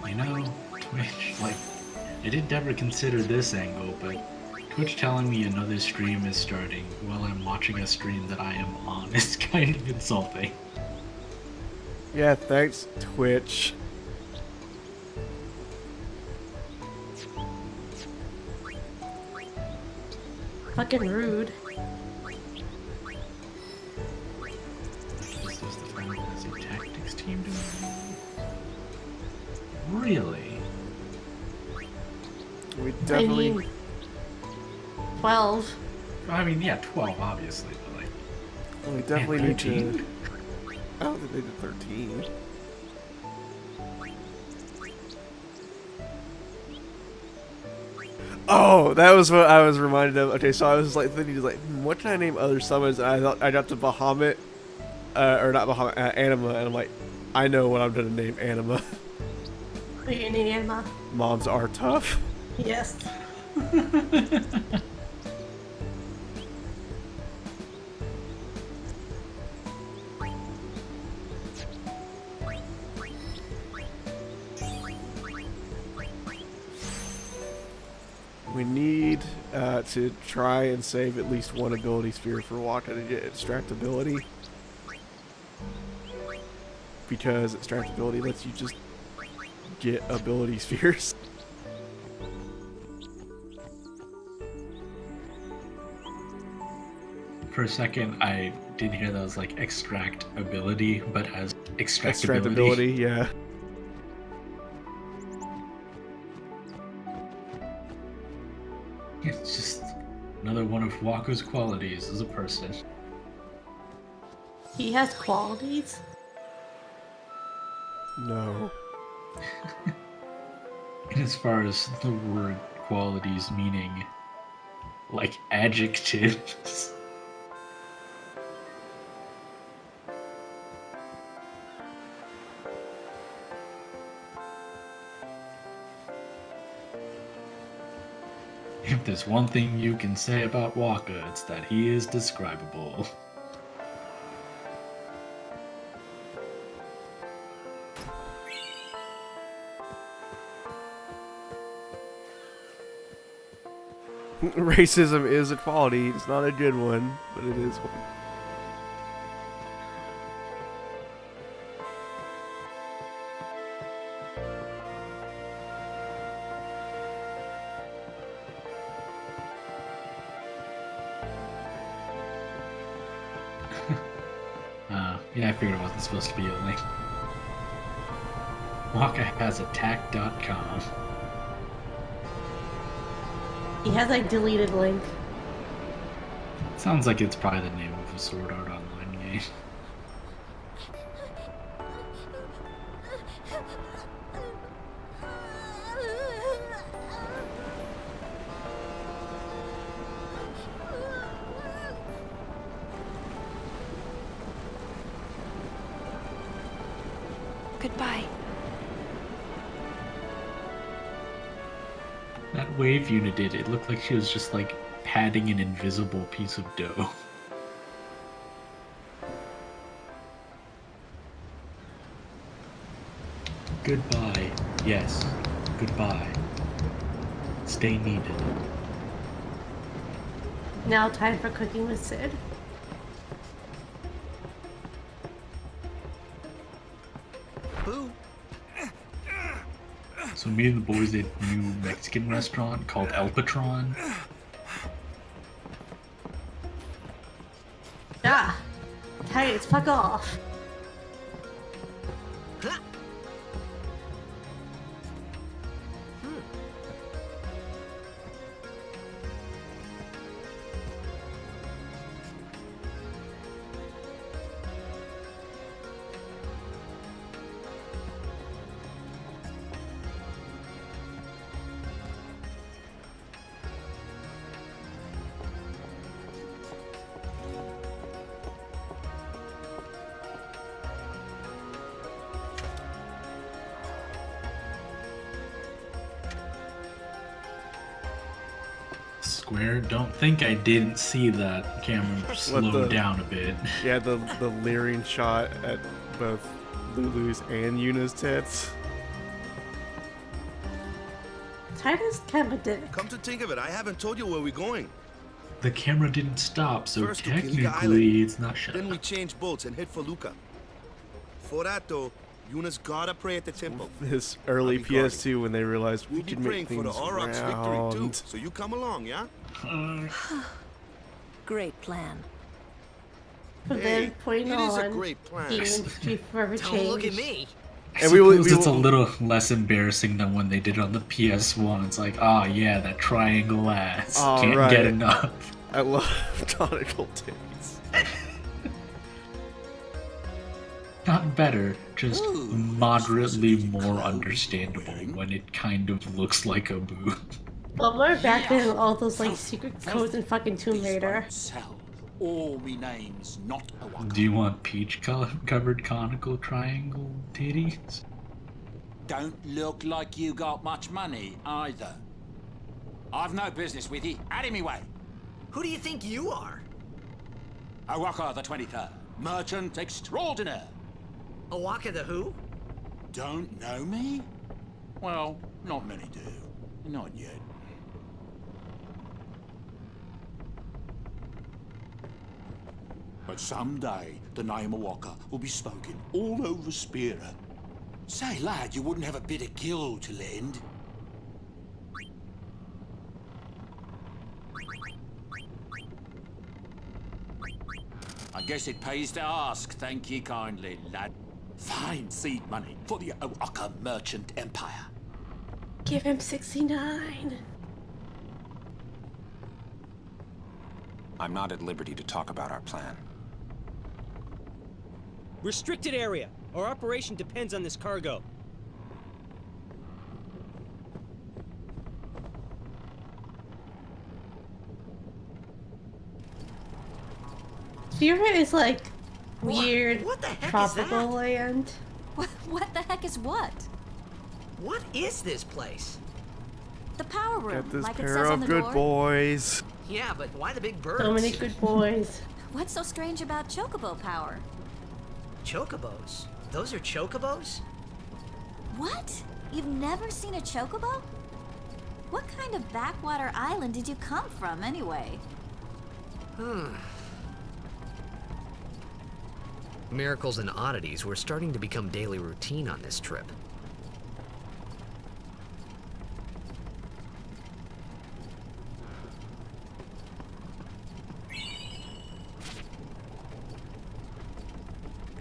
You know, Twitch, like, I didn't ever consider this angle, but Twitch telling me another stream is starting while I'm watching a stream that I am on is kind of insulting. Yeah, thanks, Twitch. Fucking rude. This is the Final Fantasy Tactics team doing Really? We definitely. I mean, 12. I mean, yeah, 12, obviously, but like. Well, we definitely need 13? to. I don't think they did 13. Oh, that was what I was reminded of. Okay, so I was like thinking, like, what can I name other summons? And I thought I got to Bahamut, or not Bahamut, Anima, and I'm like, I know what I'm gonna name Anima. What you name Anima? Moms are tough. Yes. We need to try and save at least one ability sphere for Waka to get extractability. Because extractability lets you just get ability spheres. For a second, I didn't hear that was like extract ability, but has extractability. Extractability, yeah. It's just another one of Waku's qualities as a person. He has qualities? No. And as far as the word qualities meaning Like adjectives. If there's one thing you can say about Wakka, it's that he is describable. Racism is equality. It's not a good one, but it is one. Yeah, I figured it wasn't supposed to be a link. Wakka has attack.com. He has like deleted link. Sounds like it's probably the name of a Sword Art Online game. Goodbye. That wave unit did. It looked like she was just like patting an invisible piece of dough. Goodbye. Yes. Goodbye. Stay needed. Now time for cooking with Sid. So me and the boys ate a new Mexican restaurant called El Patron. Ah! Titus, fuck off. Square, don't think I didn't see that camera slow down a bit. Yeah, the leering shot at both Lulu's and Yuna's tits. Titus kind of a dick. Come to think of it, I haven't told you where we're going. The camera didn't stop, so First to Kilika technically Island, it's not shut then up. we change boats and head for Luca. For that though, Yuna's gotta pray at the temple. This early I'll be guarding. PS2 when they realized we We'll be could praying make for the things Aurochs' victory too. round. So you come along, yeah? Great plan. From Hey, then point it is a on, great plan. Demon Chief forever Don't changed. look at me. I And suppose it's a little less embarrassing than when they did it on the PS1. It's like, ah, yeah, that triangle ass. Oh, Can't right. get enough. I love nautical titties. Not better, just moderately more understandable when it kind of looks like a boob. Well, more back than all those like secret codes in fucking Tomb Raider. All me name's not a Wakka. Do you want peach-covered conical triangle titties? Don't look like you got much money either. I've no business with you. Out of me way. Who do you think you are? Wakka the 23rd, merchant extraordinaire. Wakka the who? Don't know me? Well, not many do. Not yet. But someday, the name of Wakka will be spoken all over Spira. Say, lad, you wouldn't have a bit of gill to lend? I guess it pays to ask, thank ye kindly, lad. Fine seed money for the Wakka merchant empire. Give him 69. I'm not at liberty to talk about our plan. Restricted area. Our operation depends on this cargo. Spira is like weird What the heck is tropical that? land. What the heck is what? What is this place? The power room, Got this like it pair says on of the good door. boys. Yeah, but why the big birds? So many good boys. What's so strange about chocobo power? Chocobos? Those are chocobos? What? You've never seen a chocobo? What kind of backwater island did you come from, anyway? Miracles and oddities were starting to become daily routine on this trip.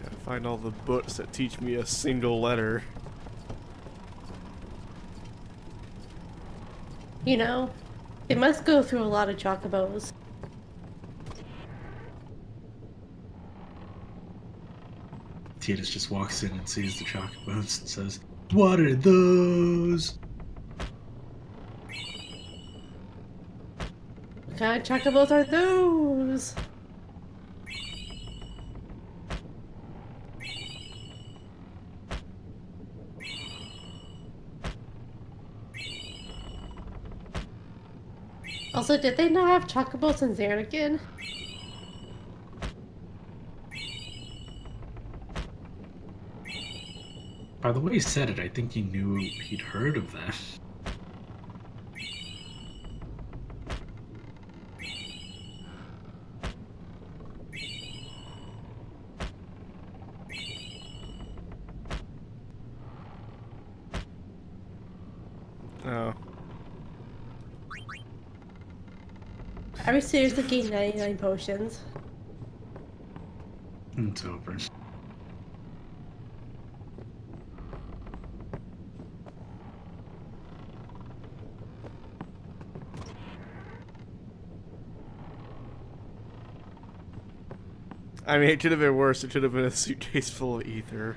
Gotta find all the books that teach me a single letter. You know, they must go through a lot of chocobos. Tidus just walks in and sees the chocobos and says, "What are those?" What kind of chocobos are those? Also, did they not have chocobos in Xanarkand? By the way he said it, I think he knew he'd heard of that. Oh. Are we seriously getting 99 potions? It's over. I mean, it could have been worse. It should have been a suitcase full of ether.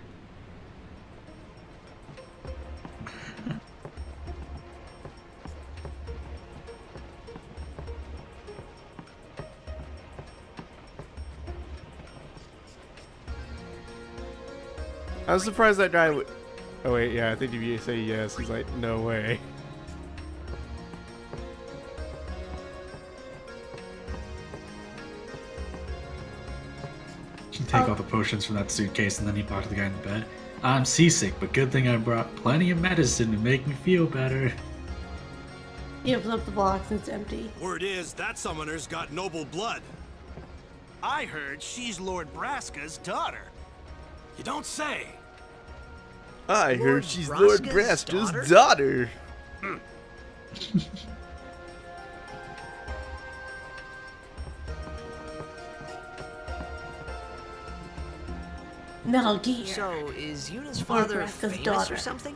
I was surprised that guy would. Oh wait, yeah. I think if you say yes, he's like, no way. You take all the potions from that suitcase and then you talk to the guy in the bed. "I'm seasick, but good thing I brought plenty of medicine to make me feel better." He opens up the box and it's empty. Word is, that summoner's got noble blood. I heard she's Lord Braska's daughter. You don't say. I heard Lord she's Lord Braska's Braska's daughter. Metal Gear. So, is Yuna's Lord father Braska's famous daughter. or something?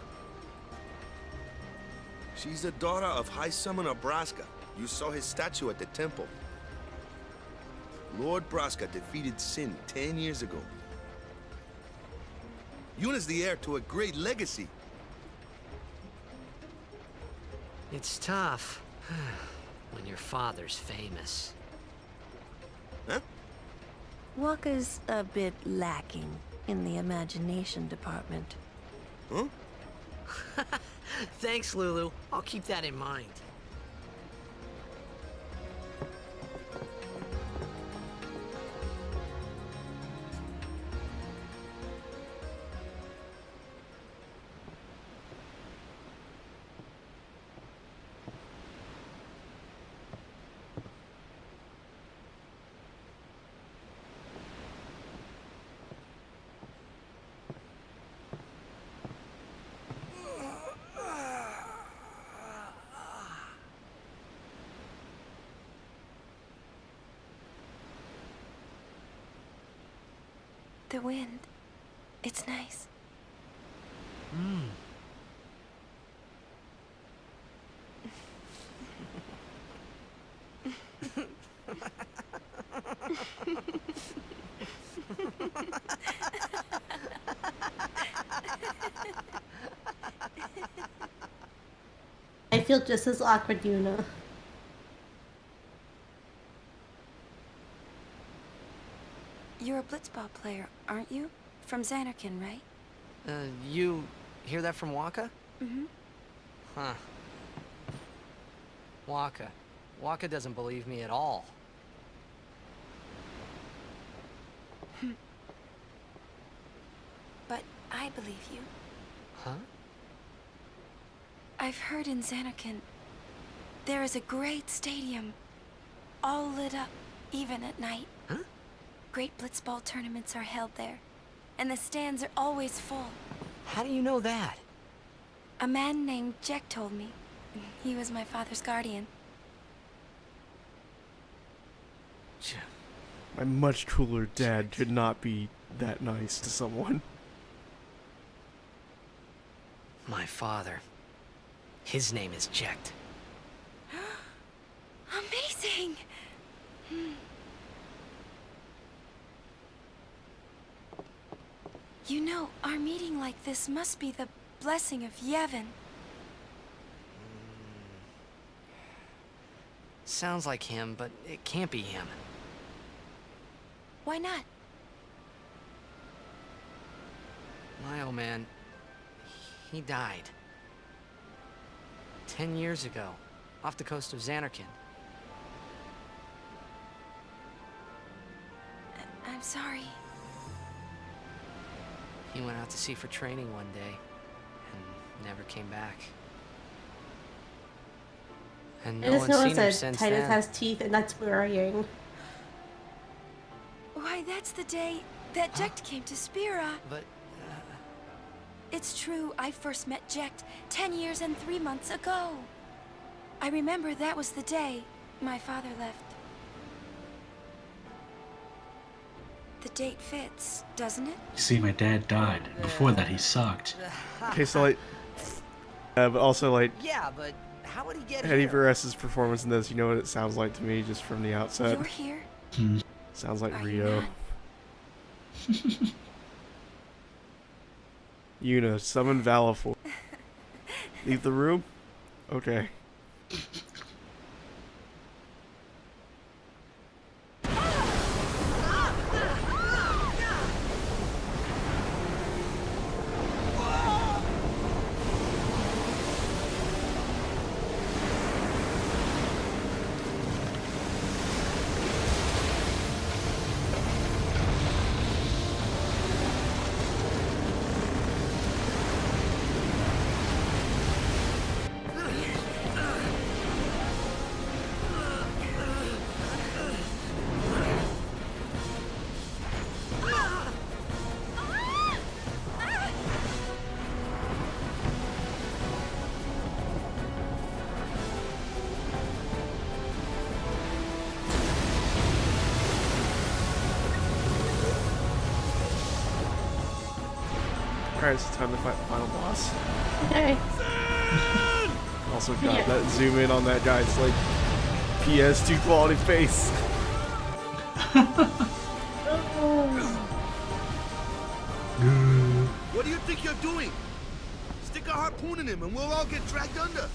She's the daughter of High Summoner Braska. You saw his statue at the temple. Lord Braska defeated Sin 10 years ago. Yuna's the heir to a great legacy. It's tough when your father's famous. Huh? Wakka's a bit lacking in the imagination department. Huh? Thanks, Lulu. I'll keep that in mind. The wind. It's nice. I feel just as awkward, Yuna. You're a blitzball player, aren't you? From Xanarkand, right? You hear that from Waka? Mm-hmm. Huh. Waka. Waka doesn't believe me at all. But I believe you. Huh? I've heard in Xanarkand there is a great stadium, all lit up, even at night. Huh? Great blitzball tournaments are held there, and the stands are always full. How do you know that? A man named Jack told me. He was my father's guardian. My much cooler dad could not be that nice to someone. My father. His name is Jecht. Amazing! You know, our meeting like this must be the blessing of Yevon. Sounds like him, but it can't be him. Why not? My old man, he died. 10 years ago, off the coast of Xanarkand. I'm sorry. He went out to sea for training one day, and never came back. And I no just one's seen noticed him that since Titus then. has teeth, and that's worrying. Why, that's the day that Jecht came to Spira. But, It's true, I first met Jecht 10 years and 3 months ago. I remember that was the day my father left. The date fits, doesn't it? You see, my dad died. Before that, he sucked. Okay, so like, but also like Yeah, but how would he get Eddie here? Perez's performance in this, you know what it sounds like to me just from the outset? You're here? Sounds like Are you Rio. not? Yuna, summon Valifor. Leave the room? Okay. Alright, it's time to fight the final boss. Okay. Also, God, that zoom in on that guy's like PS2 quality face. What do you think you're doing? Stick a harpoon in him and we'll all get dragged under.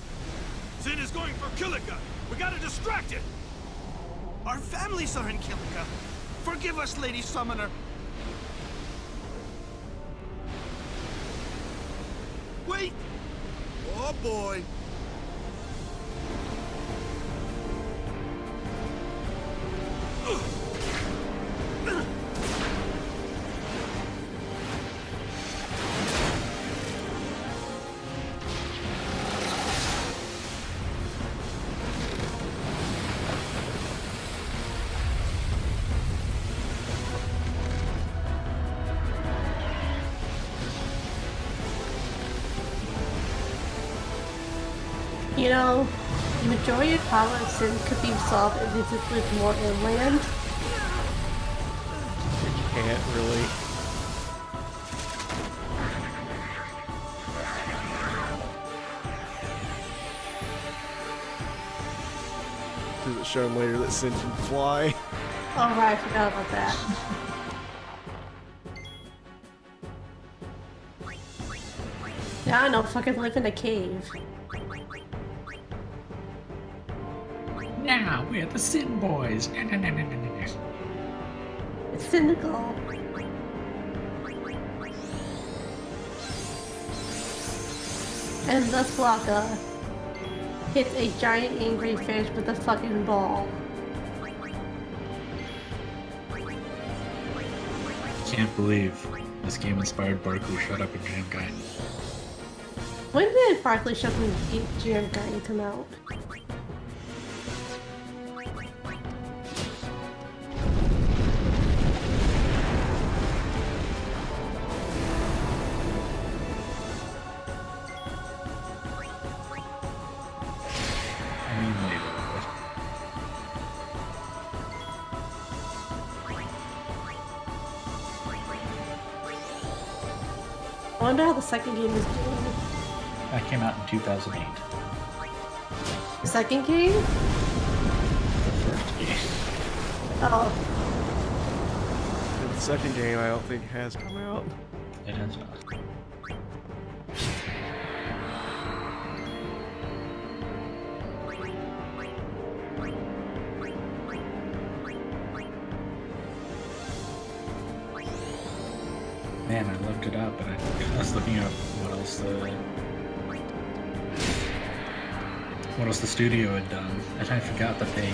Sin is going for Kilika. We gotta distract it. Our families are in Kilika. Forgive us, Lady Summoner. Wait! Oh boy! You know, the majority of power of Sin could be solved if we just lived more inland. You can't really. Does it show him later that Sin can fly? Oh right, I forgot about that. Yeah, I know, fucking live in a cave. Now we're the Sin Boys. It's cynical. And thus Blanca hits a giant angry fish with a fucking ball. Can't believe this game inspired Barkley Shut Up and Jam Guy. When did Barkley Shut Up and Jam Guy come out? I mean later, but I wonder how the second game is doing. that came out in 2008. The second game? The first game. Oh. And the second game I don't think has come out. It has not. Man, I looked it up, and I was looking up what else the studio had done, and I forgot that they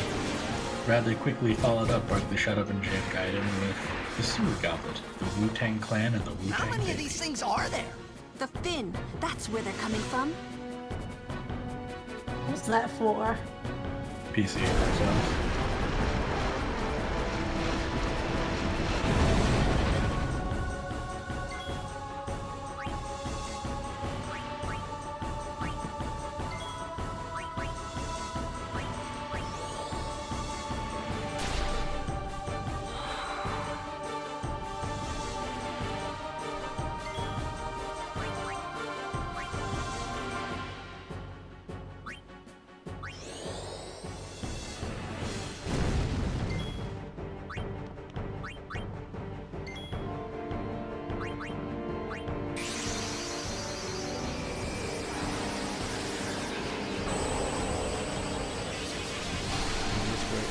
rather quickly followed up Barkley Shut Up and Jam Gaiden with the Sewer Goblet, the Wu-Tang Clan, and the Wu-Tang How many of Baby. these things are there? The fin, that's where they're coming from. What's that for? PC, so.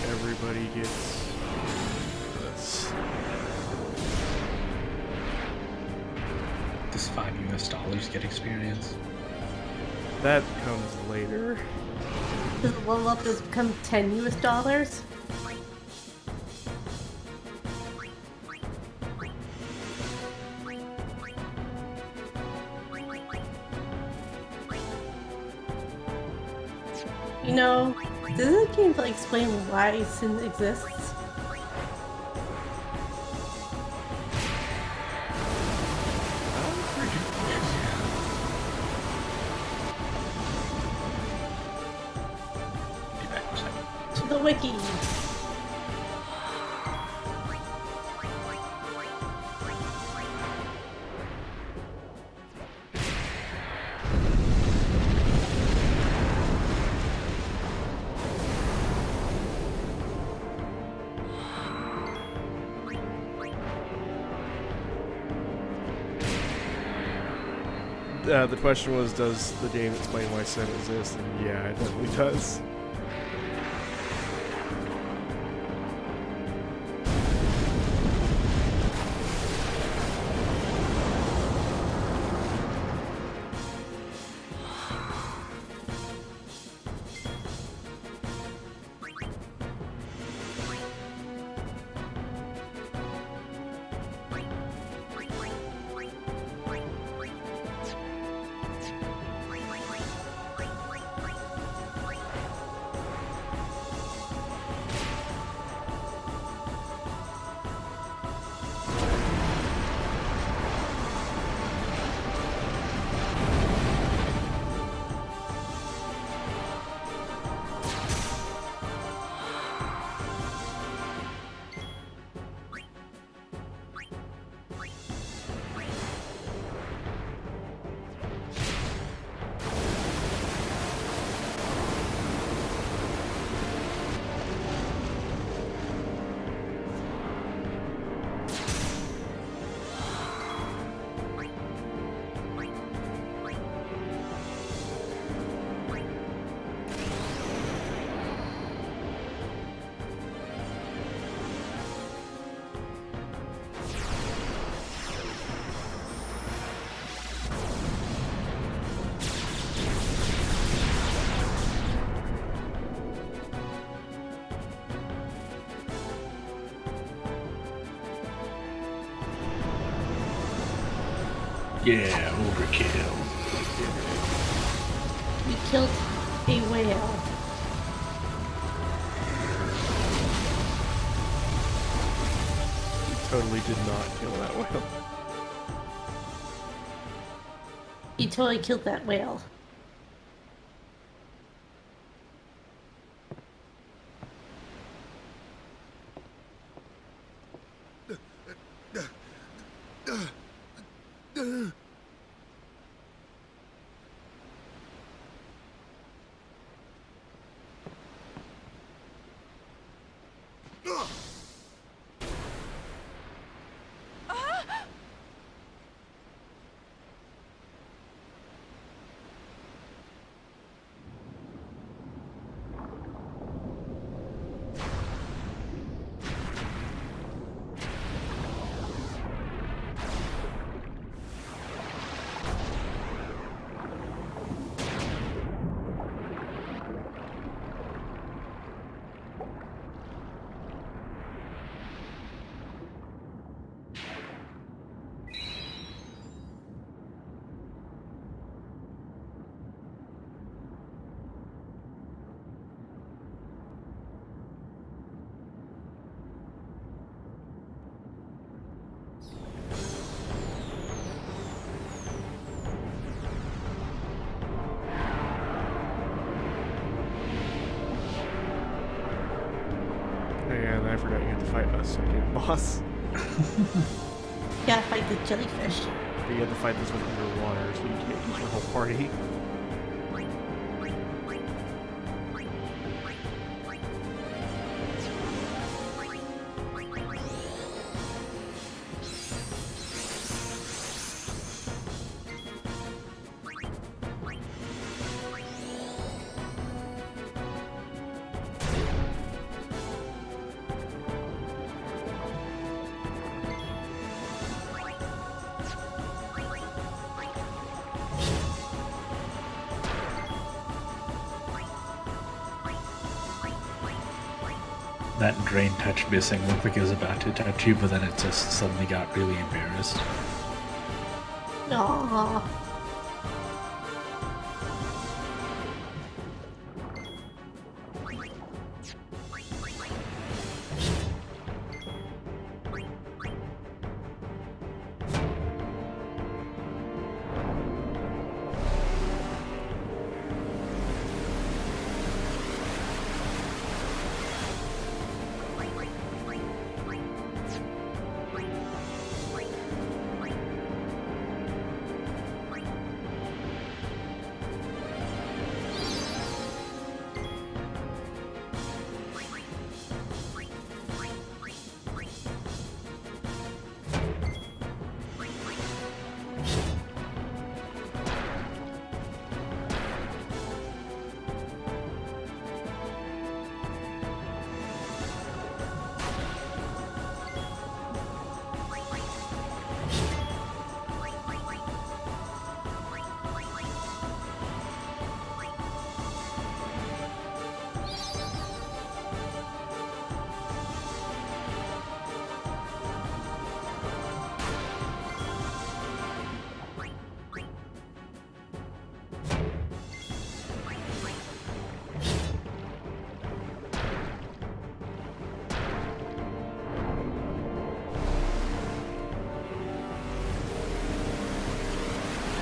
Everybody gets this. Does $5 get experience? That comes later. Does it level up to become $10? You know, does this game explain why sin exists? Be back for a second. To the wiki. The question was, does the game explain why sin exists? And yeah, it definitely does. Yeah, overkill. You killed a whale. You totally did not kill that whale. You totally killed that whale. And I forgot you had to fight a second boss. You gotta fight the jellyfish. But you had to fight this one underwater, so you can't use your whole party. That drain touch missing looked like it was about to touch you, but then it just suddenly got really embarrassed. Aww.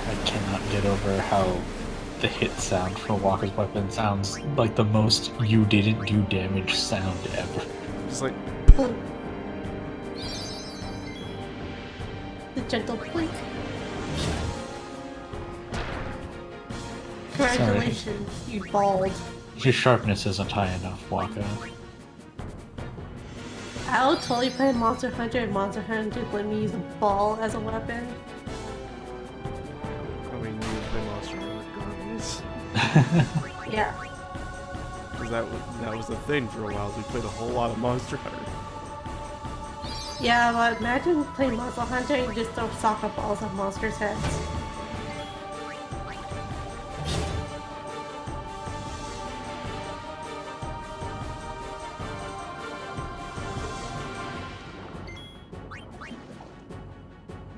I cannot get over how the hit sound for Walker's weapon sounds like the most you didn't do damage sound ever. Just like The gentle blink. Congratulations, you bald. Your sharpness isn't high enough, Walker. I would totally play Monster Hunter if Monster Hunter let me use a ball as a weapon. I mean, you play Monster Hunter regardless. Yeah. Because that was the thing for a while. We played a whole lot of Monster Hunter. Yeah, but imagine playing Monster Hunter and you just throw soccer balls at monsters' heads.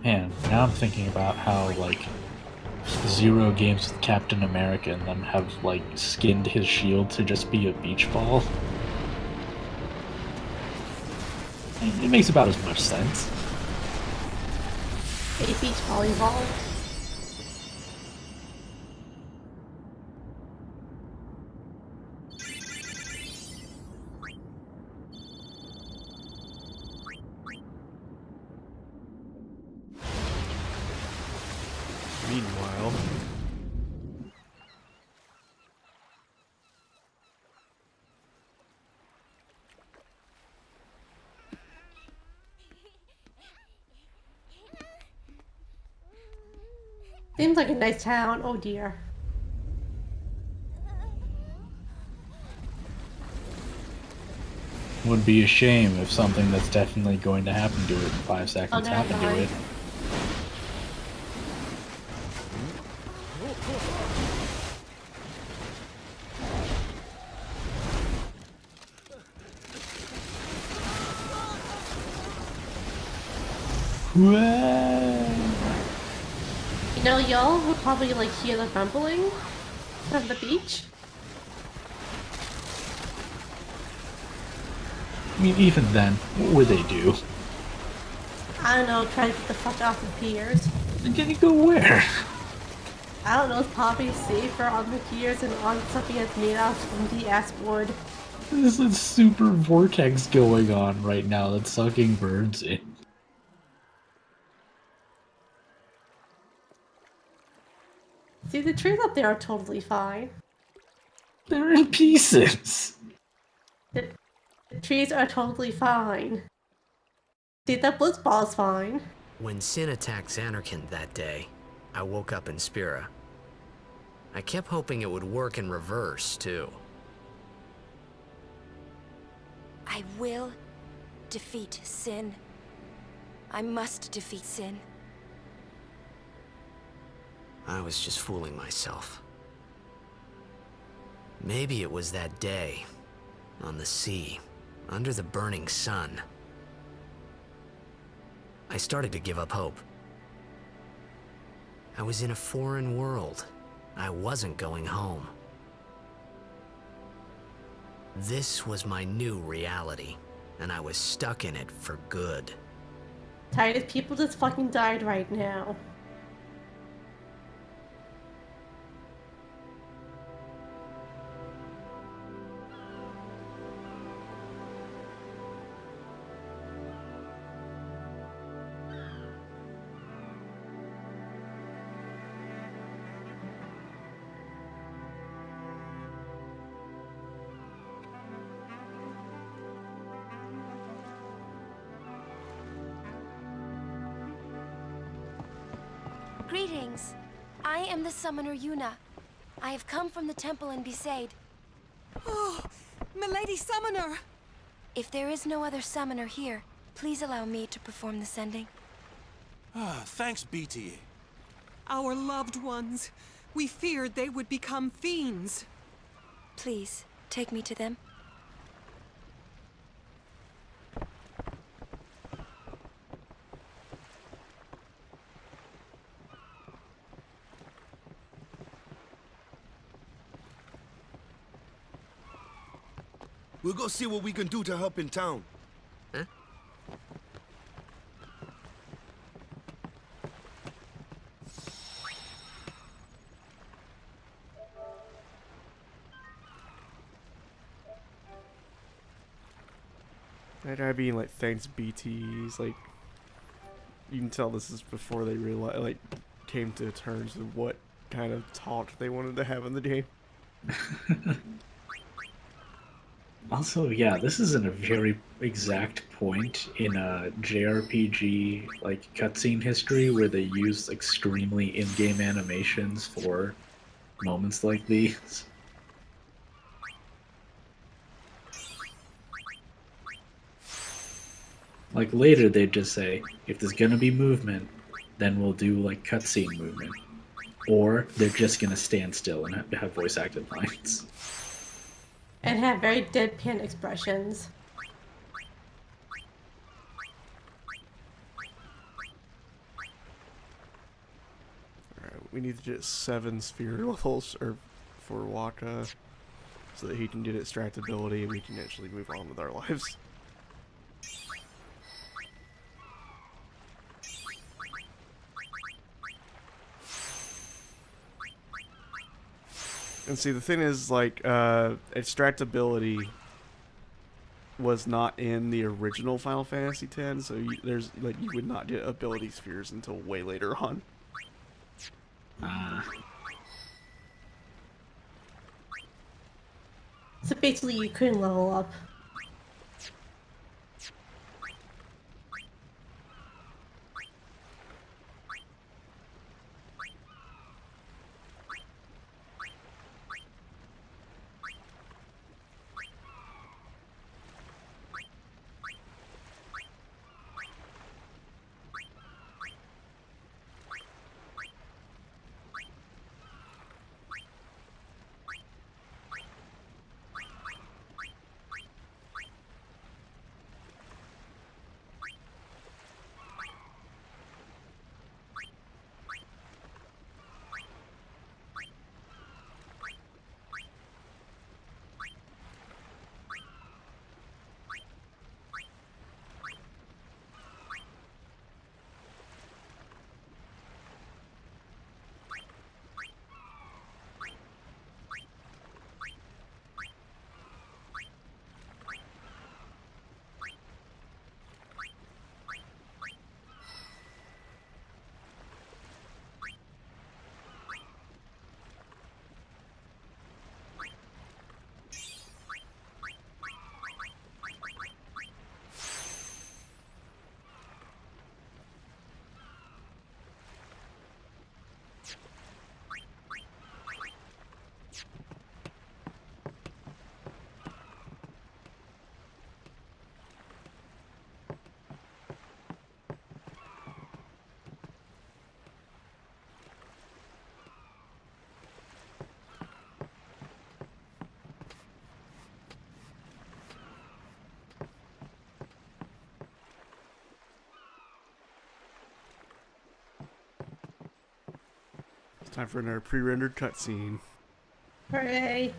Man, now I'm thinking about how, like, Zero games with Captain America and then have, like, skinned his shield to just be a beach ball. It makes about as much sense. A beach volleyball. Meanwhile, Seems like a nice town. Oh dear. Would be a shame if something that's definitely going to happen to it in 5 Oh, seconds never happened to mind. it. You know, y'all would probably like hear the rumbling from the beach. I mean, even then, what would they do? I don't know, try to get the fuck off the piers. Can you go where? I don't know, it's probably safer on the piers and on something that's made out of flinty-ass wood. There's a super vortex going on right now that's sucking birds in. See, the trees up there are totally fine. They're in pieces. The trees are totally fine. See, that blitzball is fine. When Sin attacked Xanarkand that day, I woke up in Spira. I kept hoping it would work in reverse, too. I will defeat Sin. I must defeat Sin. I was just fooling myself. Maybe it was that day, on the sea, under the burning sun. I started to give up hope. I was in a foreign world. I wasn't going home. This was my new reality, and I was stuck in it for good. Titus, people just fucking died right now. Greetings. I am the summoner Yuna. I have come from the temple in Besaid. Oh, Milady Summoner! If there is no other summoner here, please allow me to perform the sending. Thanks, BT. Our loved ones. We feared they would become fiends. Please, take me to them. We'll go see what we can do to help in town. Huh? that guy being like, thanks BTs, like, you can tell this is before they realize, like, came to terms with what kind of talk they wanted to have in the game. Also, yeah, this is in a very exact point in a JRPG like cutscene history where they use extremely in-game animations for moments like these. Like later they'd just say, if there's gonna be movement, then we'll do like cutscene movement. Or they're just gonna stand still and have voice acted lines. And have very deadpan expressions. we need to get 7 sphere levels or for Waka so that he can get extractability and we can actually move on with our lives. And see, the thing is, like, extractability was not in the original Final Fantasy X, so there's like you would not get ability spheres until way later on. So basically, you couldn't level up. Time for another pre-rendered cutscene. Hooray!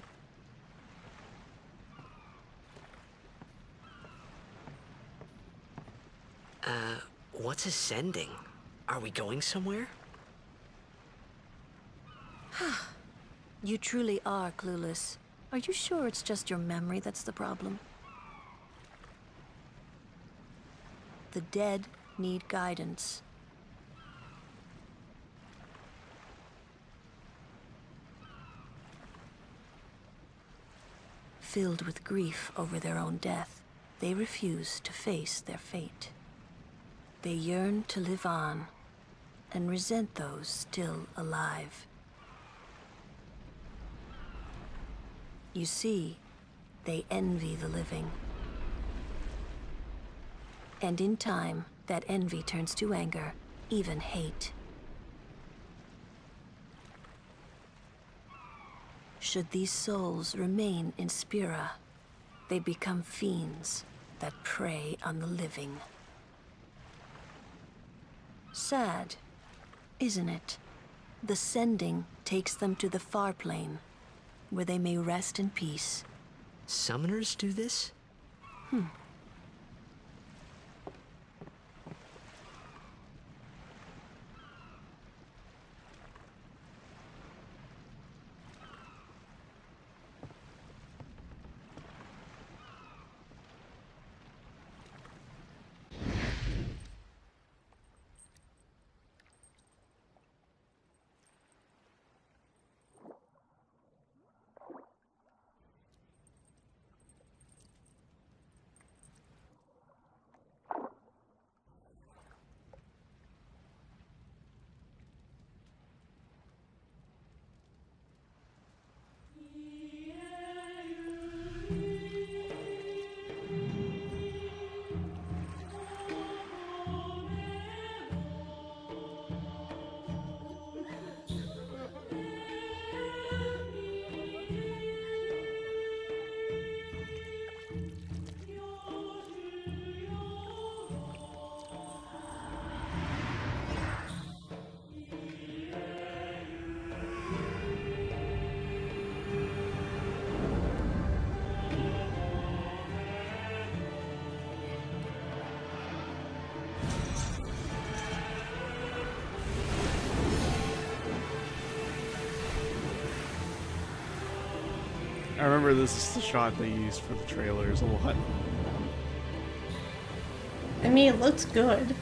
What's ascending? Are we going somewhere? You truly are clueless. Are you sure it's just your memory that's the problem? The dead need guidance. Filled with grief over their own death, they refuse to face their fate. They yearn to live on and resent those still alive. You see, they envy the living. And in time, that envy turns to anger, even hate. Should these souls remain in Spira, they become fiends that prey on the living. Sad, isn't it? The sending takes them to the far plane, where they may rest in peace. Summoners do this? remember this is the shot they used for the trailers a lot. I mean, it looks good.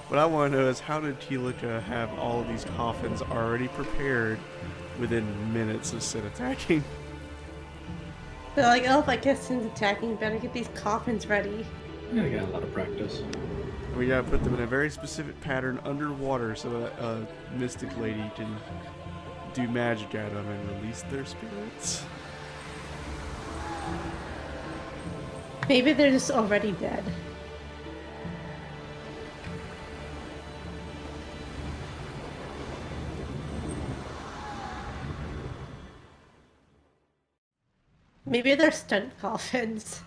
What I want to know is how did Telica have all of these coffins already prepared within minutes of Sin attacking? They're like, oh, if I get Sin's attacking, better get these coffins ready. Yeah, I got a lot of practice. We gotta put them in a very specific pattern underwater so that a mystic lady can do magic at them and release their spirits. Maybe they're just already dead. Maybe they're stunt coffins.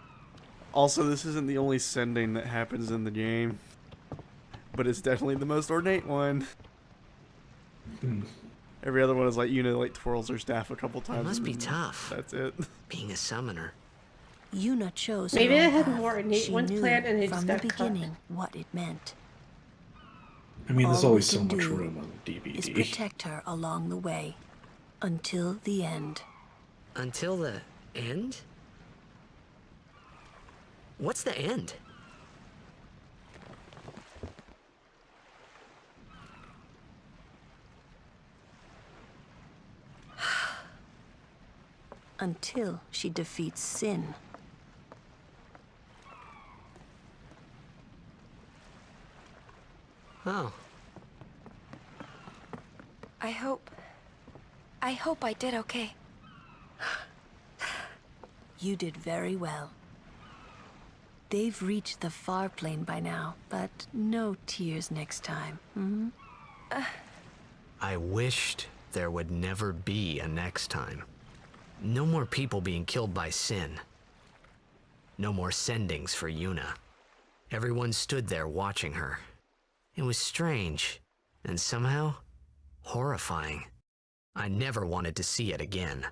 Also, this isn't the only sending that happens in the game, but it's definitely the most ornate one. Every other one is like, Yuna like twirls her staff a couple times. It must be tough. That's it. Being a summoner. Yuna chose Maybe her they own had path. more innate She ones knew planned and they just from the got cut. beginning what it meant. I mean, there's All always we so can much do room on is DVD. protect her along the way, until the end. Until the end? What's the end? Until she defeats Sin. Oh. I hope I did okay. You did very well. They've reached the far plane by now, but no tears next time. Hmm? I wished there would never be a next time. No more people being killed by Sin. No more sendings for Yuna. Everyone stood there watching her. It was strange, and somehow horrifying. I never wanted to see it again.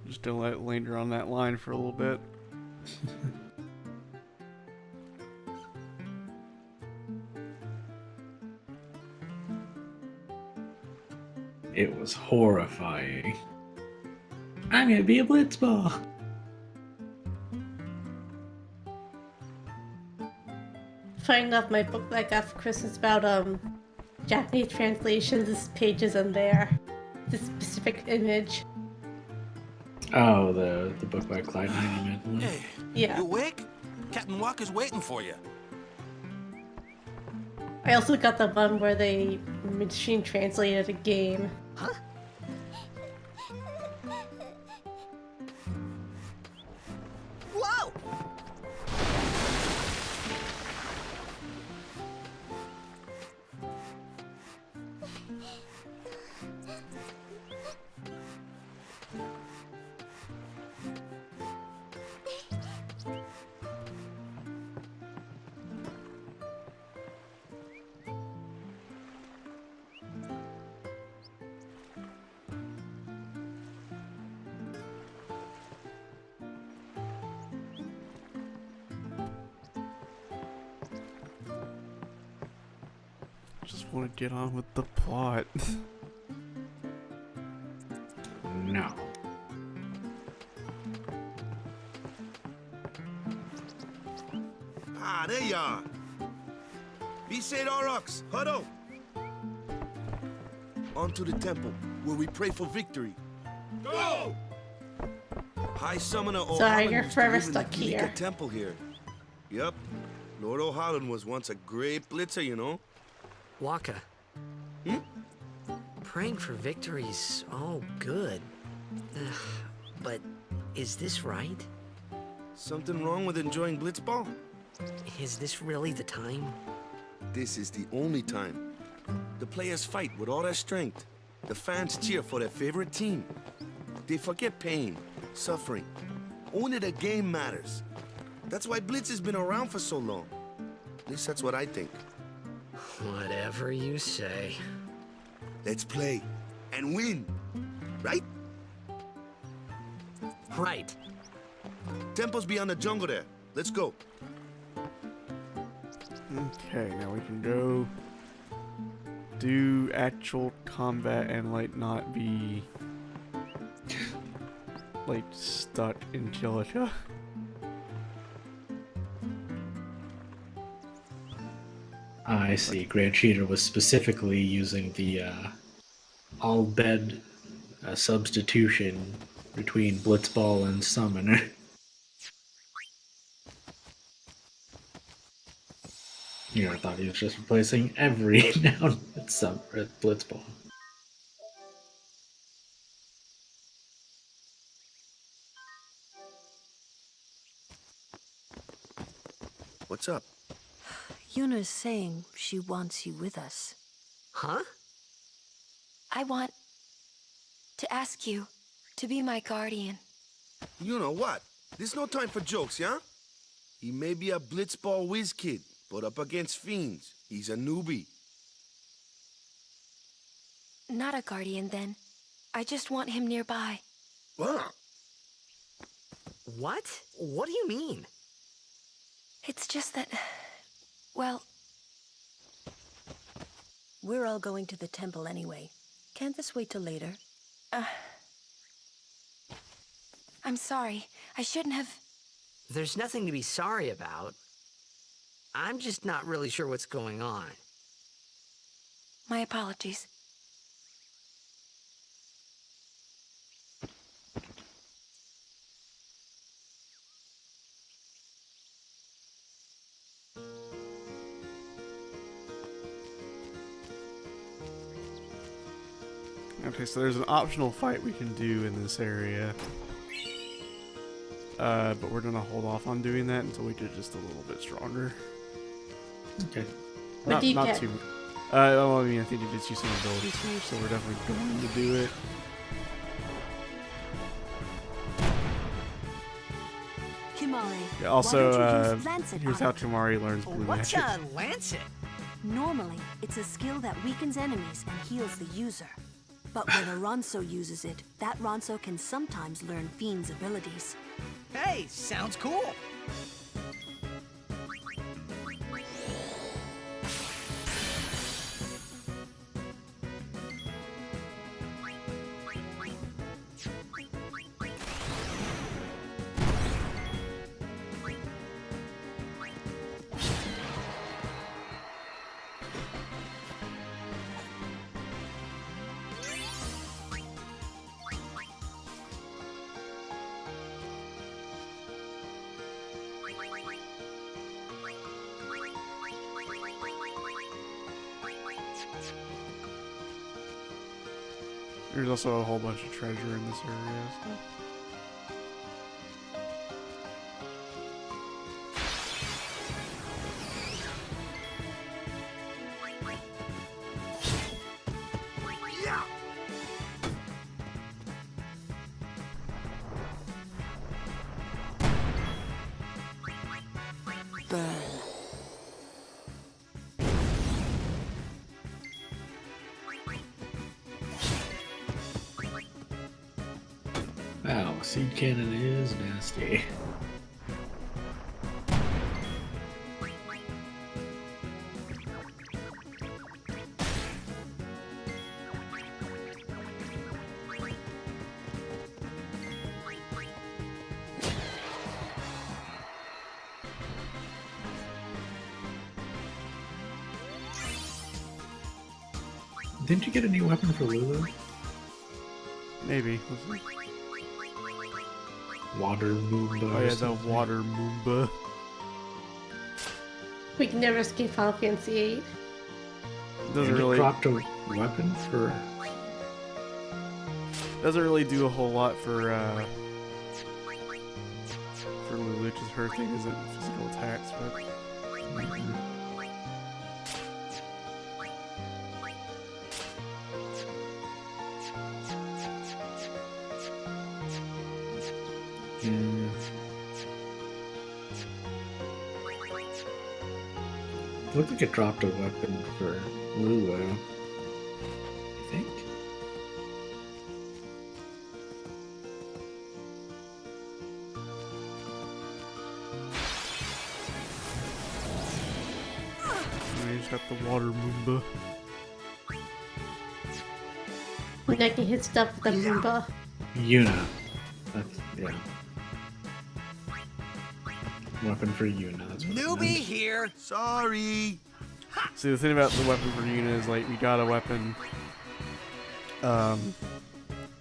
Just gonna let it linger on that line for a little bit. It was horrifying. I'm gonna be a blitzball. Funny enough, my book that I got for Christmas about Japanese translations, this page is in there. This specific image. Oh, the book by Clyde Heinemann. Hey, Yeah. you awake? Captain Walker's waiting for you. I also got the one where they machine translated a game. Huh? Whoa! Just want to get on with the plot. No. Ah, there you are. Besaid Aurochs, huddle. On to the temple, where we pray for victory. Go! High Summoner Sorry, O'Halloran you're used to forever live in the stuck Kilika here. temple here. Yep. Lord O'Halloran was once a great blitzer, you know. Waka. Praying for victory's all good. But is this right? Something wrong with enjoying blitzball? Is this really the time? This is the only time. The players fight with all their strength. The fans cheer for their favorite team. They forget pain, suffering. Only the game matters. That's why Blitz has been around for so long. At least that's what I think. Whatever you say. Let's play and win, right? Right. Temple's beyond the jungle there. Let's go. Okay, now we can go do actual combat and like not be like stuck in Kilika. I see. Grand Cheater was specifically using the all bed substitution between Blitzball and Summoner. You know, I thought he was just replacing every noun at Blitzball. What's up? Yuna's saying she wants you with us. Huh? I want to ask you to be my guardian. You know what? There's no time for jokes, yeah? He may be a blitzball whiz kid, but up against fiends, he's a newbie. Not a guardian, then. I just want him nearby. What? What? What do you mean? It's just that... Well... We're all going to the temple anyway. Can't this wait till later? I'm sorry. I shouldn't have... There's nothing to be sorry about. I'm just not really sure what's going on. My apologies. Okay, so there's an optional fight we can do in this area. But we're gonna hold off on doing that until we get just a little bit stronger. Okay. What do you not get? too. Well, I mean, I think it gets you some abilities first, so we're definitely going to do it. Kimari. Yeah, also, why don't you use Lancet here's on how it? Kimari learns Blue What's Magic. a lancet? Normally, it's a skill that weakens enemies and heals the user. But when a Ronso uses it, that Ronso can sometimes learn Fiend's abilities. Hey, sounds cool. There's also a whole bunch of treasure in this area. So. Wow, seed cannon is nasty. Didn't you get a new weapon for Lulu? Maybe. Water Moomba. Oh yeah, the Water Moomba. We can never escape Final Fantasy VIII. Doesn't And you really cropped a weapon for. Doesn't really do a whole lot for Lulu, because her thing isn't physical attacks, but. looked like it dropped a weapon for Lulu, I think. We just got the water Moomba. When I can hit stuff with a Moomba. Yuna. That's, yeah. Weapon for Yuna. That's what it Newbie meant. here. Sorry. See, the thing about the weapon for Yuna is, like, we got a weapon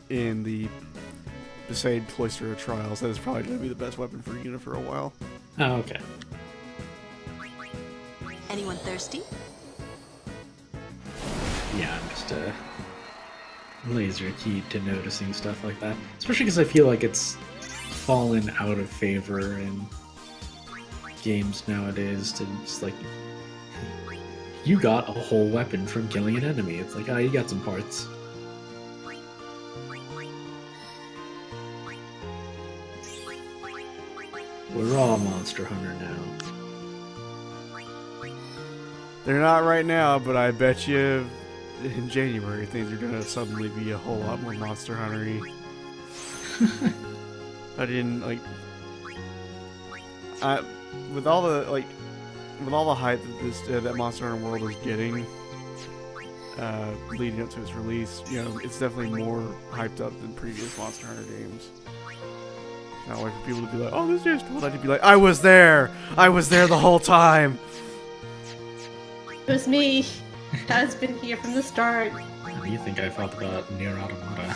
in the Besaid Cloister of Trials. That is probably going to be the best weapon for Yuna for a while. Oh, okay. Anyone thirsty? Yeah, I'm just laser keyed to noticing stuff like that. Especially because I feel like it's fallen out of favor in games nowadays to just like, you got a whole weapon from killing an enemy. It's like, oh, you got some parts. We're all Monster Hunter now. They're not right now, but I bet you in January things are going to suddenly be a whole lot more Monster Hunter-y. I didn't, like... with all the hype that this that Monster Hunter World is getting, leading up to its release, you know, it's definitely more hyped up than previous Monster Hunter games. It's not like for people to be like, "Oh, this is cool." I'd be like, "I was there. I was there the whole time." It was me. Has been here from the start. What do you think I felt about Nier Automata?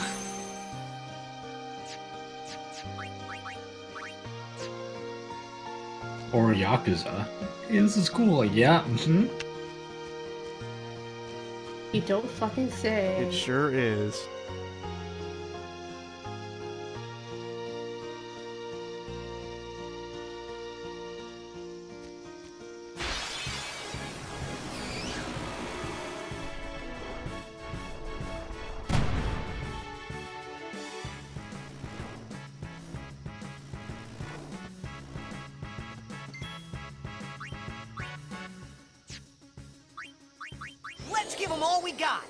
Or Yakuza? Hey, this is cool. Like, yeah, You don't fucking say. It sure is. Let's give them all we got.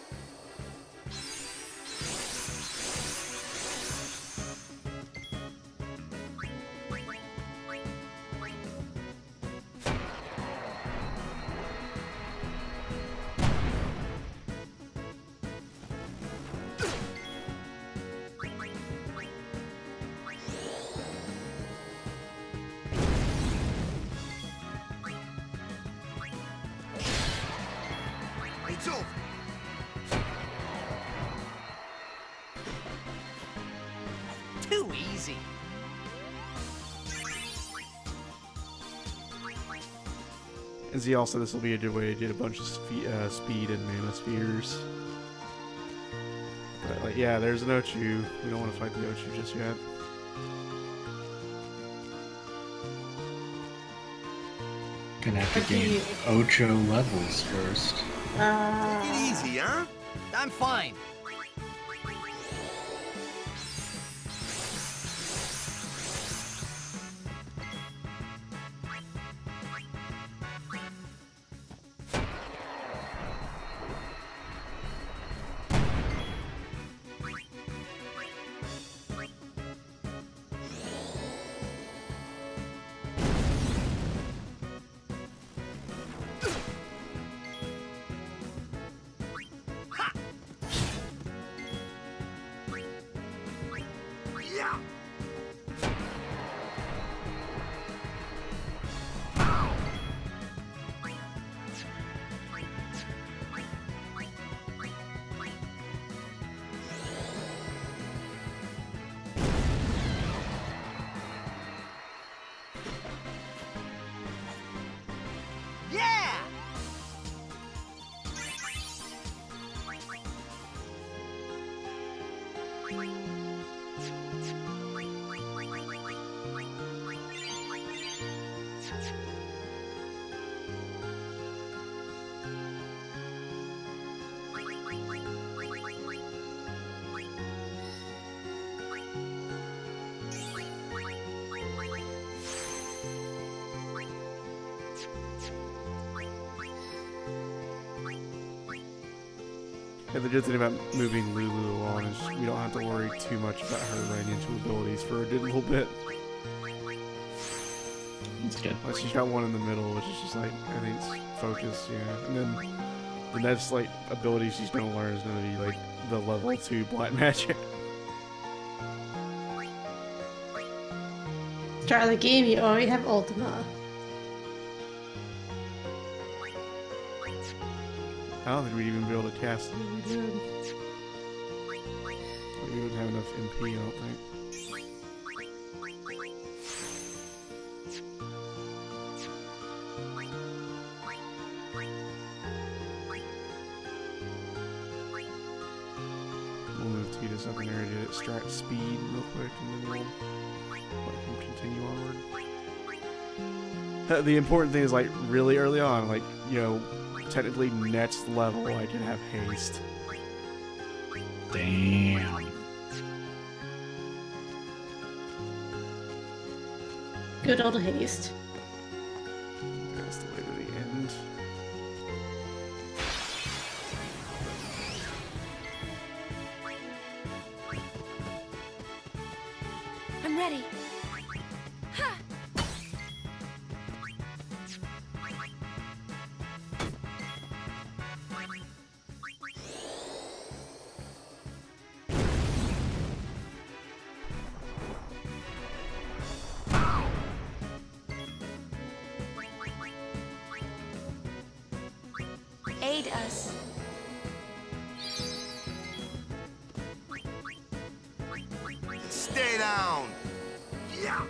It's over. Too easy. And Z also, this will be a good way to get a bunch of speed and mana spheres. But, like, yeah, there's an Ochu. We don't want to fight the Ochu just yet. Gonna have to gain Ocho levels first. Take it easy, huh? I'm fine. Yeah. Yeah! And the good thing about moving Lulu along is we don't have to worry too much about her running into abilities for a good little bit. That's good. Like she's got one in the middle, which is just like, I think it's focus, yeah. And then the next like ability she's gonna learn is gonna be like the level 2 black magic. Start of the game, you already have Ultima. I don't think we'd even be able to cast it if we did. We wouldn't have enough MP, I don't think. We'll move Titus up in there to extract speed real quick, and then we'll let him continue onward. The important thing is, like, really early on, like, you know, technically next level I can have haste. Damn. Good old haste. That's the way to the end. I'm ready. Ha! Aid us. Stay down. Yeah.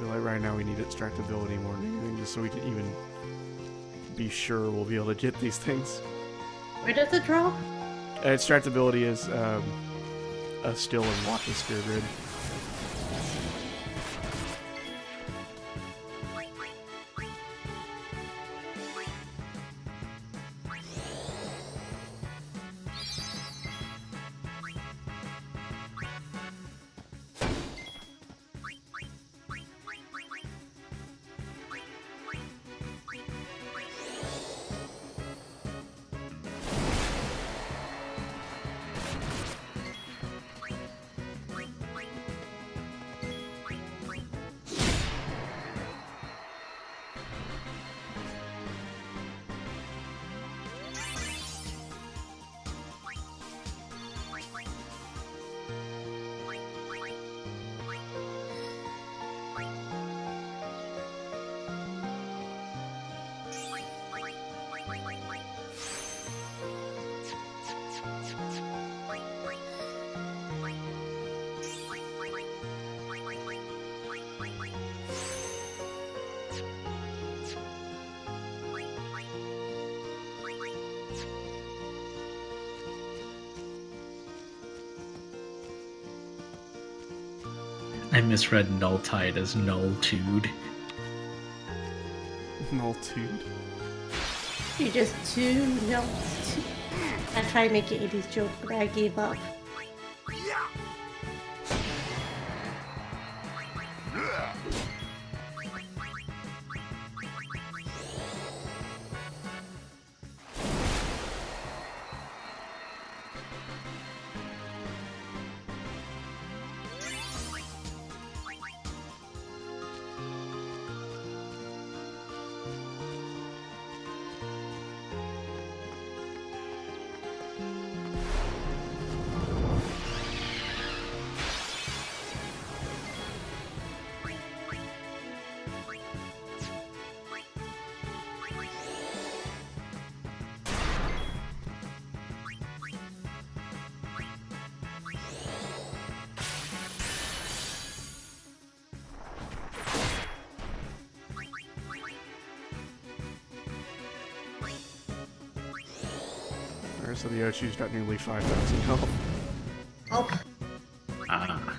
Like right now we need extractability more than anything, just so we can even be sure we'll be able to get these things. Where does it drop? Extractability is a skill in Watch the Spear Grid. I misread Nulltide as Nulltude. Nulltude. You just too no. I tried to make an 80s joke, but I gave up. So the Ochu's got nearly 5,000 health. Oh. Ah.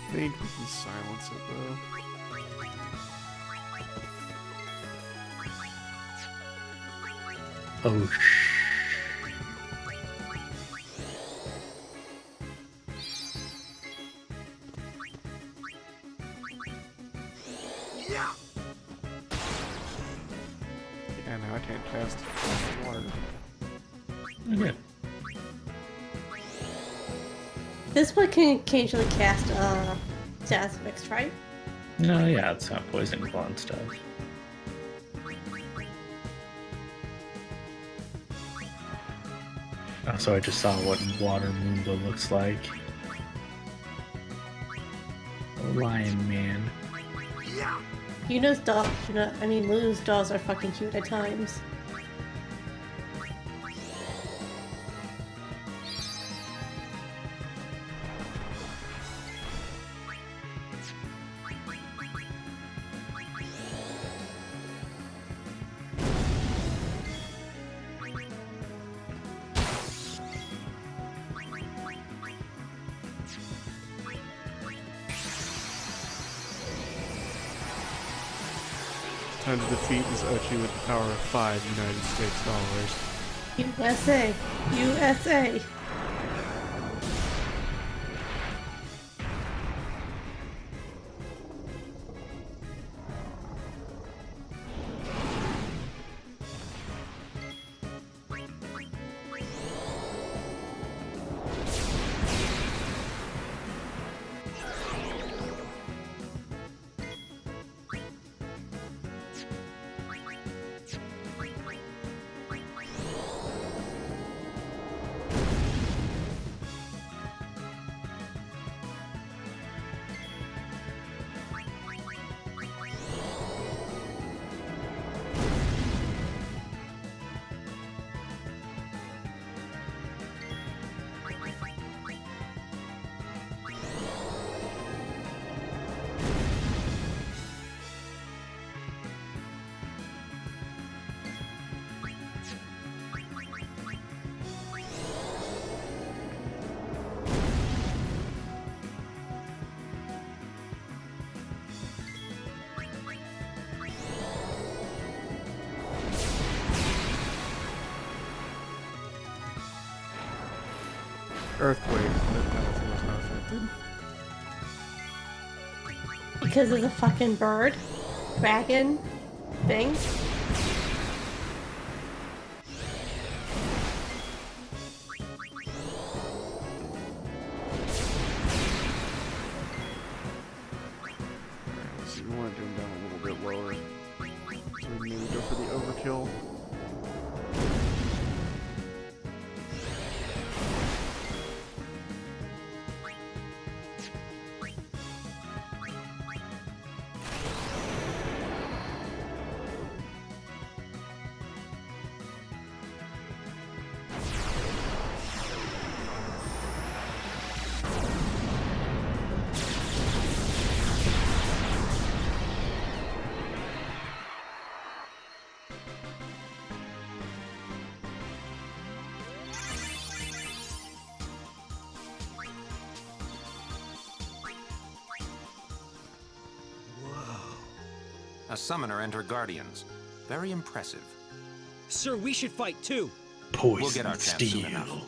I think we can silence it though. Oh, Yeah, now I can't cast water. okay. This one can occasionally cast Status Mixed, right? No, yeah, it's not poison claw and stuff. Oh, so I just saw what Water Mundo looks like. Lion Man. Yuna's dolls, Luna's dolls are fucking cute at times. Time to defeat this Ochi with the power of 5 United States dollars. USA! USA! Earthquake, that penalty was not affected. Because of the fucking bird, dragon thing. So we want to do them down a little bit lower. So we maybe go for the overkill. A summoner and her guardians. Very impressive. Sir, we should fight too. Poison We'll get our chance soon enough. steel.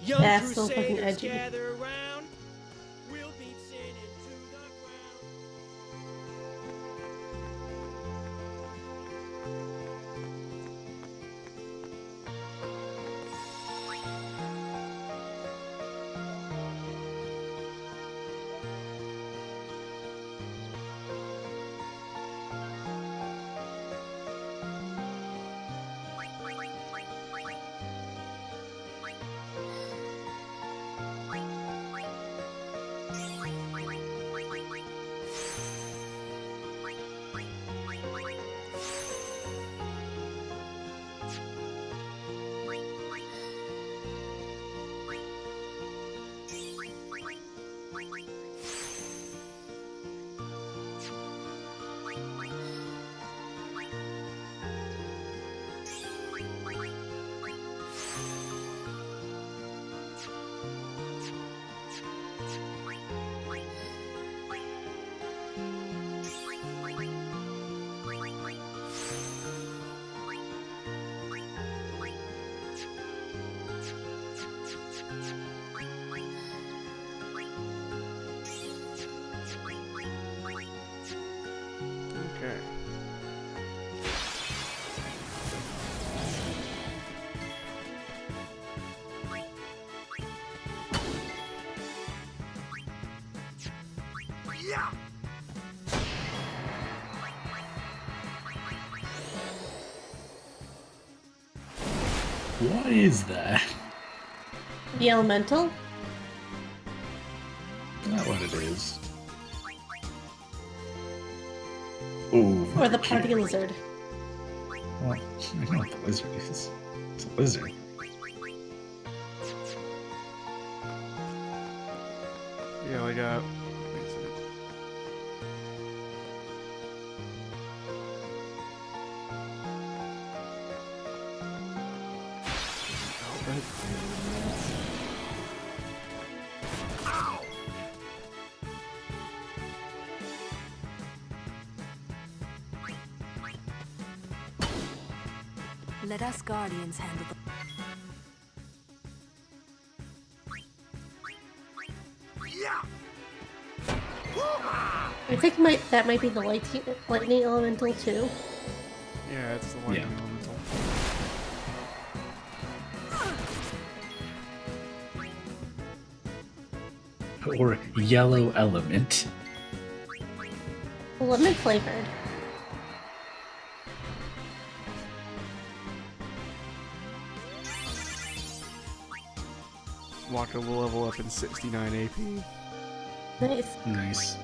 Young That's so fucking Crusaders edgy. gather around. We'll beat sin into the ground. Okay. Yeah. What is that? The elemental? Not what it is. Ooh. Or the party lizard? Well, I know what the lizard is. It's a lizard. Yeah, like Let us Guardians handle the... I think that might be the lightning elemental too. yeah, it's the lightning elemental. Or yellow element. Lemon flavored. Waka will level up in 69 AP. Nice. Nice.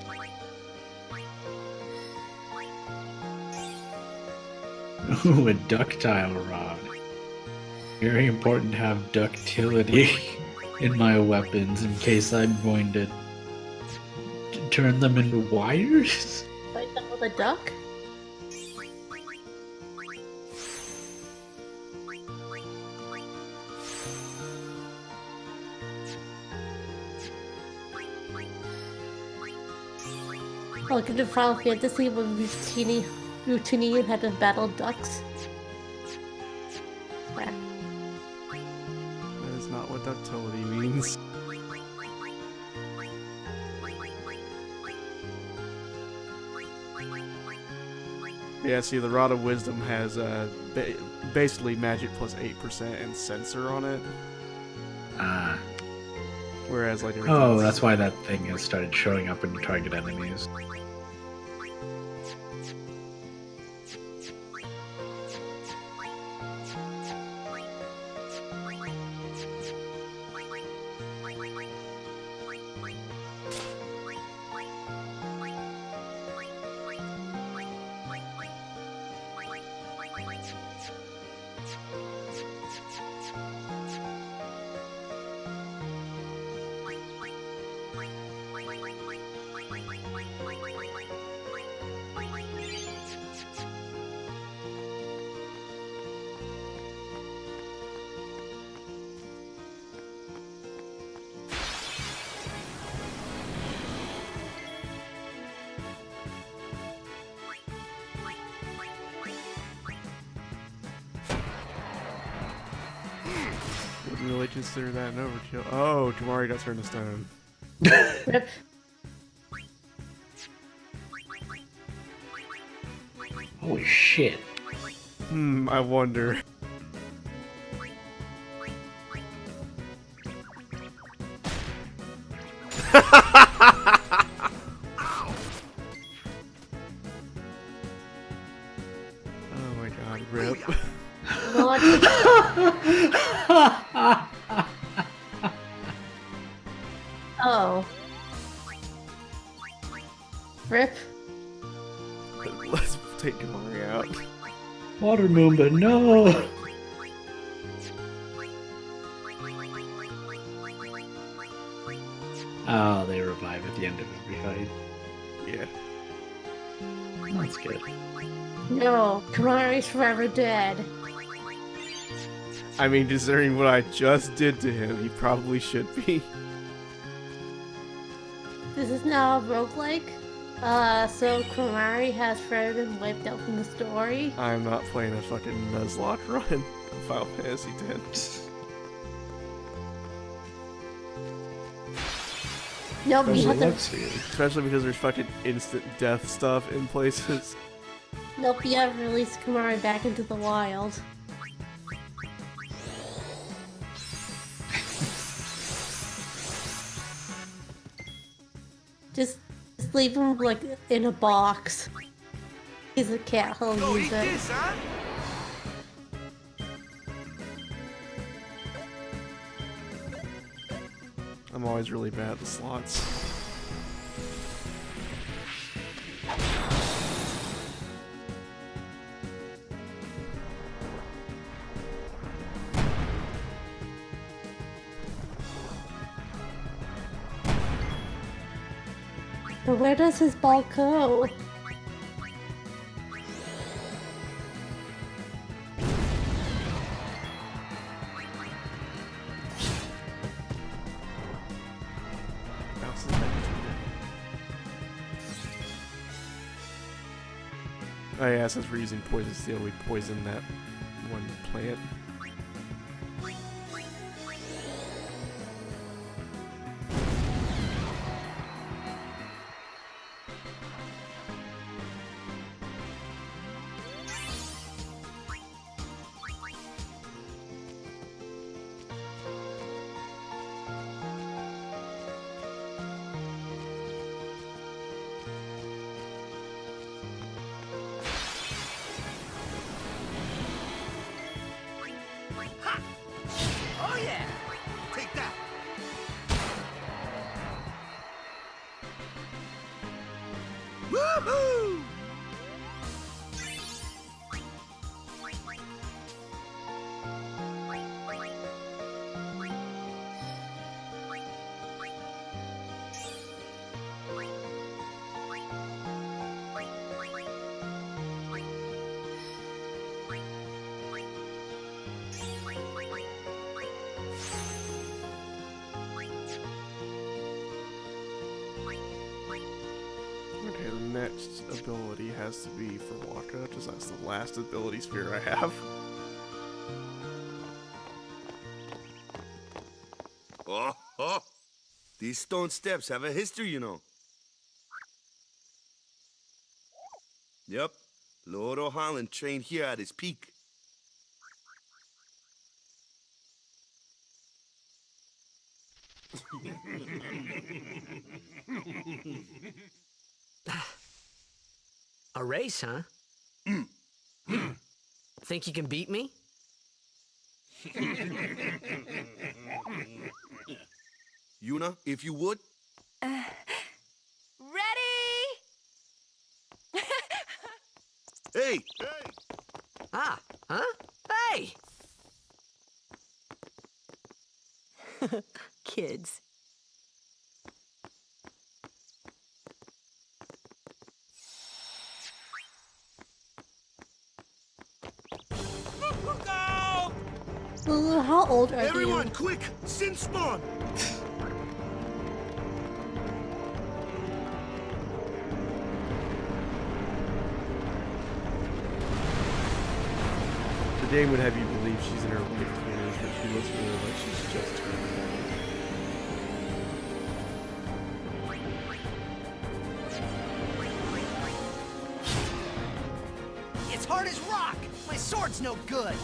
Ooh, a ductile rod. Very important to have ductility in my weapons in case I'm going to turn them into wires. Fight them with a duck? Like in Final Fantasy when Rutini had to battle ducks. Yeah. That is not what ductility means. Yeah, see, the Rod of Wisdom has basically magic plus 8% and sensor on it. Ah. Whereas, like, everything Oh, else- that's why that thing has started showing up in target enemies. Wouldn't really consider that an overkill. Oh, Kamari got turned to stone. Rip. Holy shit. I wonder. Oh my god, rip. Oh. Rip. Let's take Kamari out. Water Moomba, no! Oh, they revive at the end of every fight. Yeah. That's good. No, Kamari's forever dead. I mean, considering what I just did to him, he probably should be. This is now a roguelike. So Kamari has forever been wiped out from the story. I'm not playing a fucking Nuzlocke run of Final Fantasy X. No, we have to. Especially because there's fucking instant death stuff in places. Nope, you haven't released Kamari back into the wild. Just leave him like in a box. He's a cat, he'll use it. I'm always really bad at the slots. But where does his ball go? Bounces back to you. Oh yeah, since we're using poison steel, we poison that one plant. Oh yeah! Take that! Woohoo! Okay, the next ability has to be for Waka, because that's the last ability sphere I have. Oh. These stone steps have a history, you know. Yep. Lord O'Holland trained here at his peak. A race, huh? Think you can beat me? Yuna, if you would. Ready? Hey! Ah, huh? Hey! Kids. Lulu, how old are Everyone, you? quick! Sin spawn! The game would have you believe she's in her late 20s, but she looks really like she's just turned 20. It's hard as rock! My sword's no good!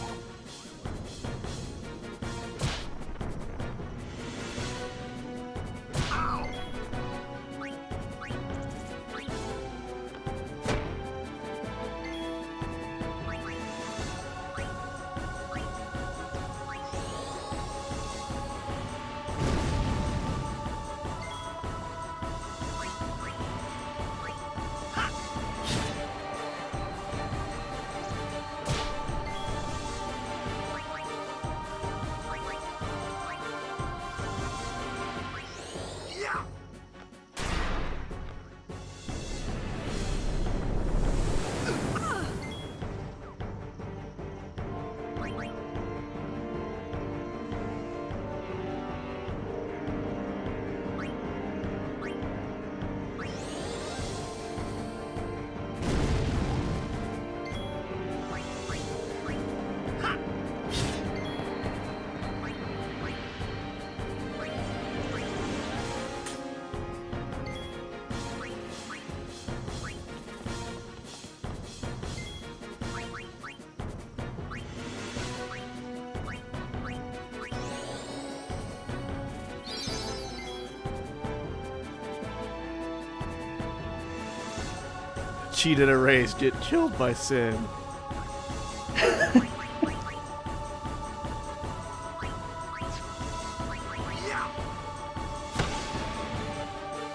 cheat at a race, get killed by Sin.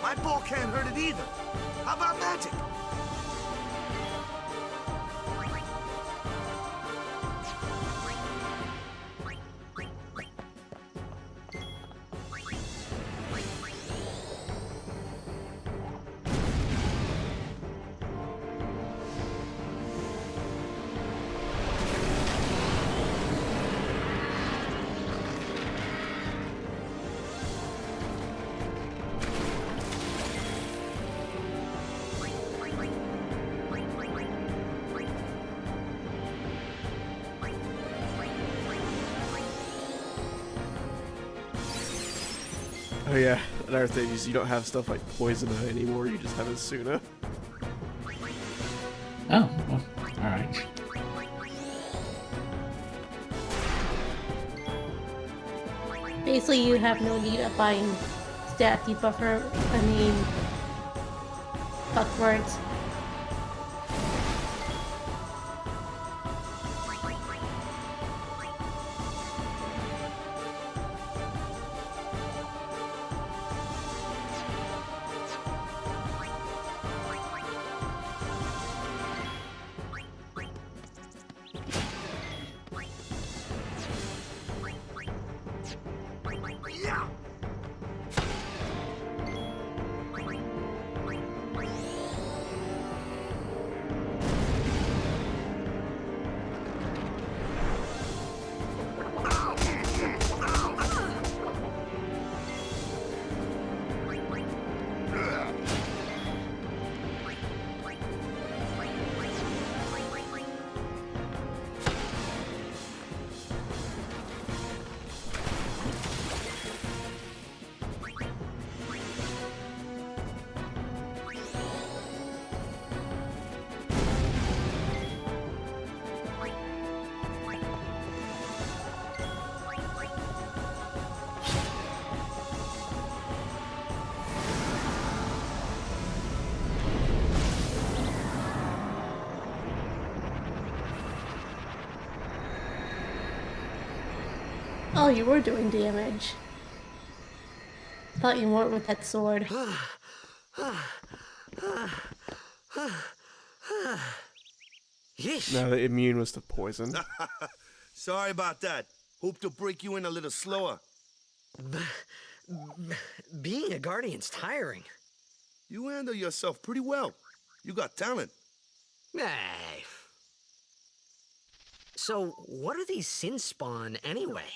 My ball can't hurt it either. How about magic? Oh yeah, another thing is you don't have stuff like Poison anymore, you just have Asuna. Oh, well, alright. Basically, you have no need of buying stat debuffer. I mean, fuck words. Oh, you were doing damage. Thought you weren't with that sword. No, the immune was to poison. Sorry about that. Hope to break you in a little slower. Being a guardian's tiring. You handle yourself pretty well. You got talent. Hey. So, what are these sin spawn anyway?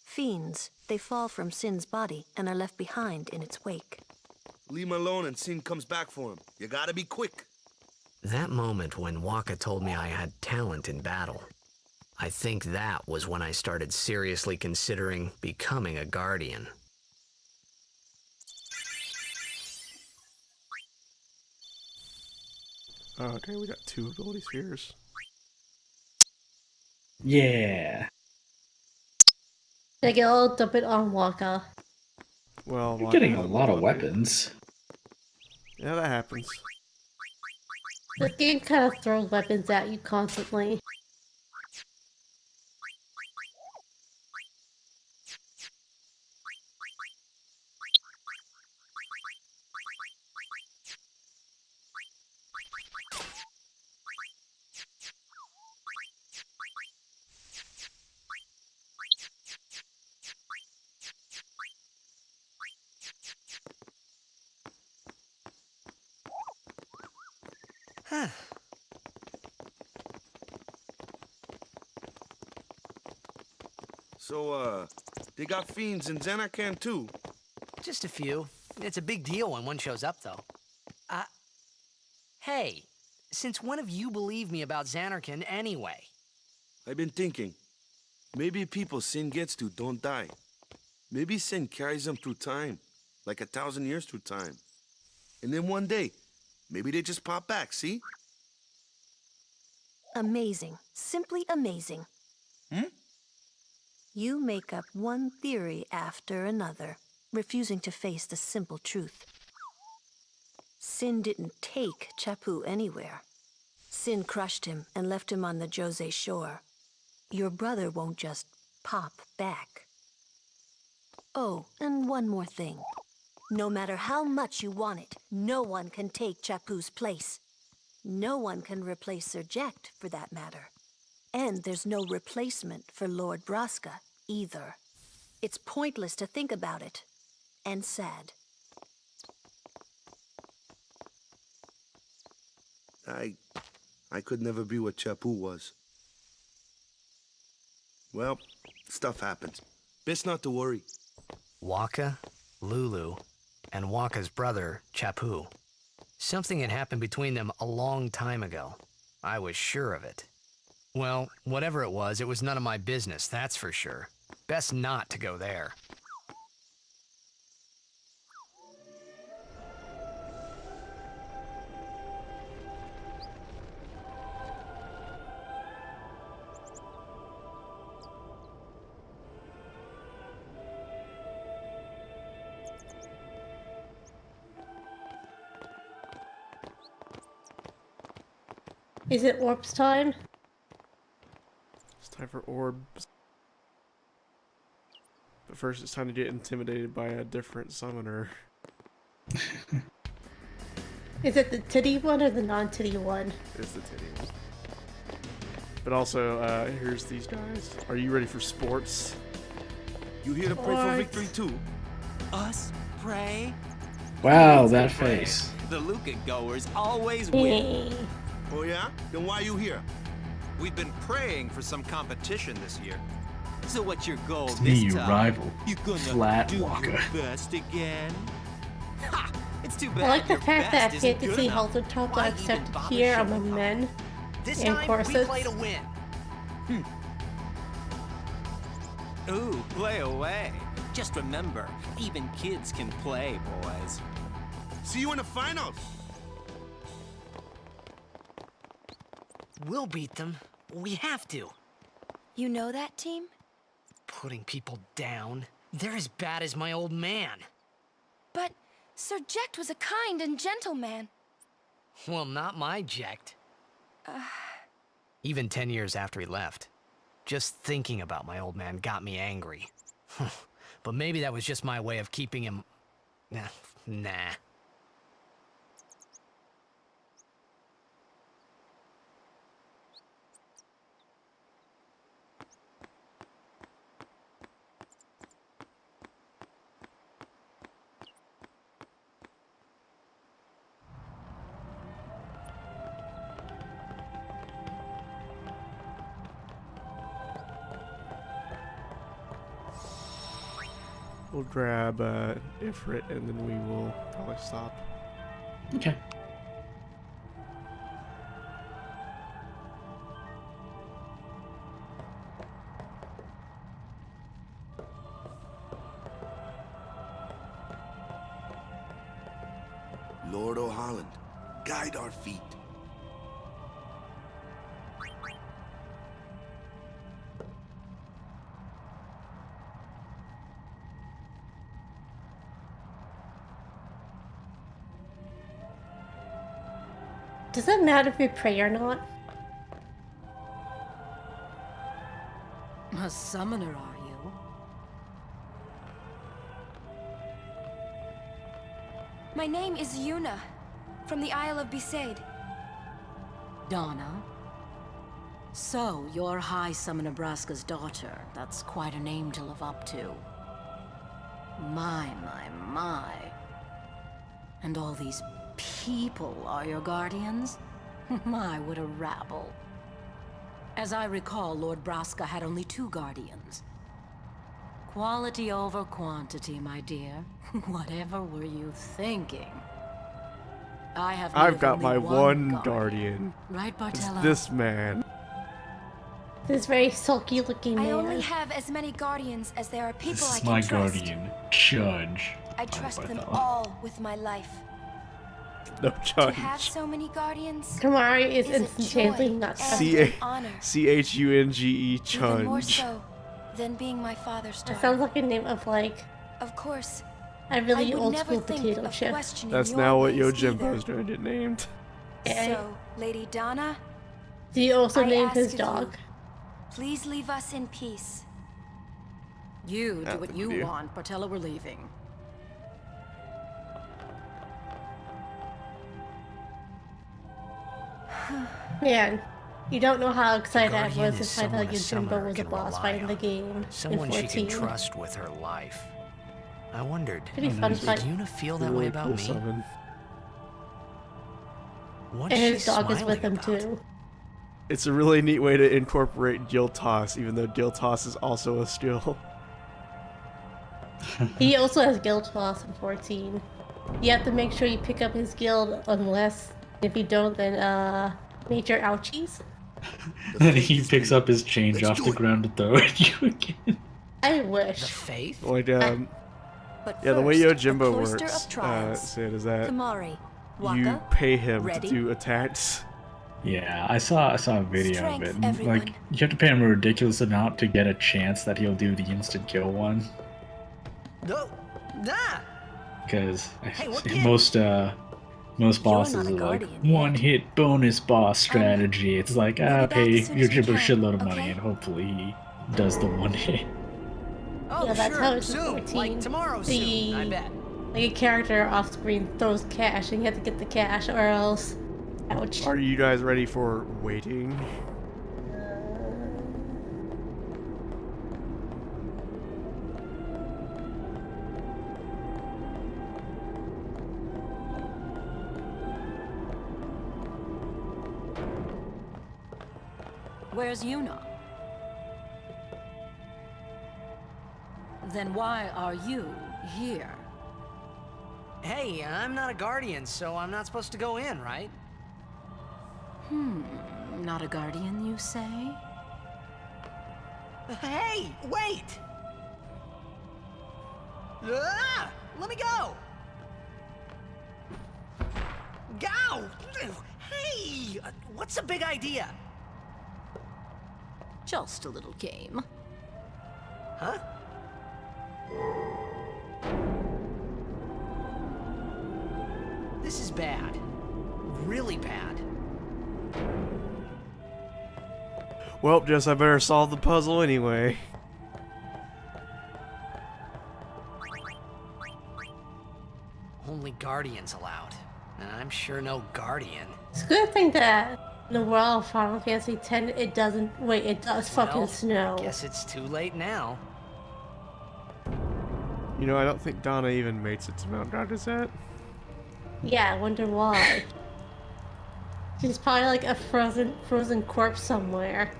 Fiends. They fall from Sin's body and are left behind in its wake. Leave him alone and Sin comes back for him. You gotta be quick. That moment when Waka told me I had talent in battle, I think that was when I started seriously considering becoming a guardian. Oh, okay, we got 2 ability spheres. Yeah. Like, I'll dump it on Waka. Well, You're getting a lot of weapons. Yeah, that happens. The game kind of throws weapons at you constantly. Huh. So, they got fiends in Xanarkand too? Just a few. It's a big deal when one shows up, though. Hey, since when have you believed me about Xanarkand anyway? I've been thinking. Maybe people Sin gets to don't die. Maybe Sin carries them through time, like 1,000 years through time. And then one day, maybe they just pop back, see? Amazing. Simply amazing. Hmm? You make up one theory after another, refusing to face the simple truth. Sin didn't take Chappu anywhere. Sin crushed him and left him on the Jose shore. Your brother won't just pop back. Oh, and one more thing. No matter how much you want it, no one can take Chappu's place. No one can replace Sir Jecht, for that matter. And there's no replacement for Lord Braska, either. It's pointless to think about it. And sad. I could never be what Chappu was. Well, stuff happens. Best not to worry. Waka, Lulu, and Waka's brother, Chappu. Something had happened between them a long time ago. I was sure of it. Well, whatever it was none of my business, that's for sure. Best not to go there. Is it orbs time? It's time for orbs. But first, it's time to get intimidated by a different summoner. Is it the titty one or the non-titty one? It's the titty one. But also, here's these guys. Are you ready for sports? You here to pray for victory too? Us pray? Wow, that face. The Luca goers always win. Oh yeah? Then why are you here? We've been praying for some competition this year. So what's your goal It's this me, time? rival. You gonna Flat do Waka. your best again? Ha! It's too bad I like the your fact that best isn't good fantasy enough. halter tops Why are even accepted bother here showing among up? men This and time, corsets. we play to win. Ooh, play away. Just remember, even kids can play, boys. See you in the finals. We'll beat them. We have to. You know that team? Putting people down. They're as bad as my old man. But Sir Jecht was a kind and gentle man. Well, not my Jecht. Even 10 years after he left. Just thinking about my old man got me angry. But maybe that was just my way of keeping him... Nah. We'll grab Ifrit and then we will probably stop. Okay. Lord O'Holland, guide our feet. Does it matter if we pray or not? A summoner, are you? My name is Yuna, from the Isle of Besaid. Donna? So, you're High Summoner Braska's daughter. That's quite a name to live up to. My. And all these people are your guardians? My, what a rabble. As I recall, Lord Braska had only 2 guardians. Quality over quantity, my dear. Whatever were you thinking? I've got my one guardian. Right, It's Bartella? this man. This very sulky looking man. I only have as many guardians as there are people This I is can my trust. guardian, Judge. I trust them Bartella. all with my life. No To judge. have so many guardians Kamari is a instantaneously joy not and C an A honor, CHUNGE even more Chunge. so than being my father's That daughter. sounds like a name of like Of course, I really would old never school think potato of chip. questioning That's your now what ways Yojimbo's either. going to get named. So, Lady Donna, Do you also I name ask his of dog? you, please leave us in peace. You do what Nothing you to do. want, Bartella, we're leaving. Man, you don't know how excited I Guardian was is to find out someone a Yojimbo summoner was a can boss rely fight in the on. game Someone in she 14. can trust with her life. I wondered, Pretty fun did fight. Yuna feel It's a that way really about cool me? summon. What's And she his dog is with smiling him about? too. It's a really neat way to incorporate Guild Toss, even though Guild Toss is also a skill. He also has guild toss in 14. You have to make sure you pick up his guild, unless if you don't, then major ouchies. Then he picks up his change off the ground to throw at you again. I wish. Faith? Like, But yeah, the way first, the Yojimbo Cloister works, of Trials. Sid, is that Kamari, you Waka, pay him ready? to do attacks. Yeah, I saw a video Strength, of it. And, everyone. like, you have to pay him a ridiculous amount to get a chance that he'll do the instant kill one. No, nah. Because Hey, what most bosses not a are like guardian one hit bonus boss strategy. It's like we'll be back pay as soon as we Yojimbo a can, shitload of money okay? and hopefully he does the one hit. Oh, Yeah, that's sure, how it's in soon. 14. Like tomorrow soon, I bet. Like a character off screen throws cash and you have to get the cash or else. Ouch. Are you guys ready for waiting? Where's Yuna? Then why are you here? Hey, I'm not a guardian, so I'm not supposed to go in, right? Not a guardian, you say? Hey, wait! Ah, let me go! Go! Hey! What's the big idea? Just a little game. Huh? This is bad. Really bad. Well, Jess, I better solve the puzzle anyway. Only guardians allowed. And I'm sure no guardian. It's a good thing that in the world of Final Fantasy X, it doesn't. Wait, it does fucking Well, snow. Guess it's too late now. You know, I don't think Donna even makes it to Mount Dagazet. Yeah, I wonder why. She's probably like a frozen corpse somewhere.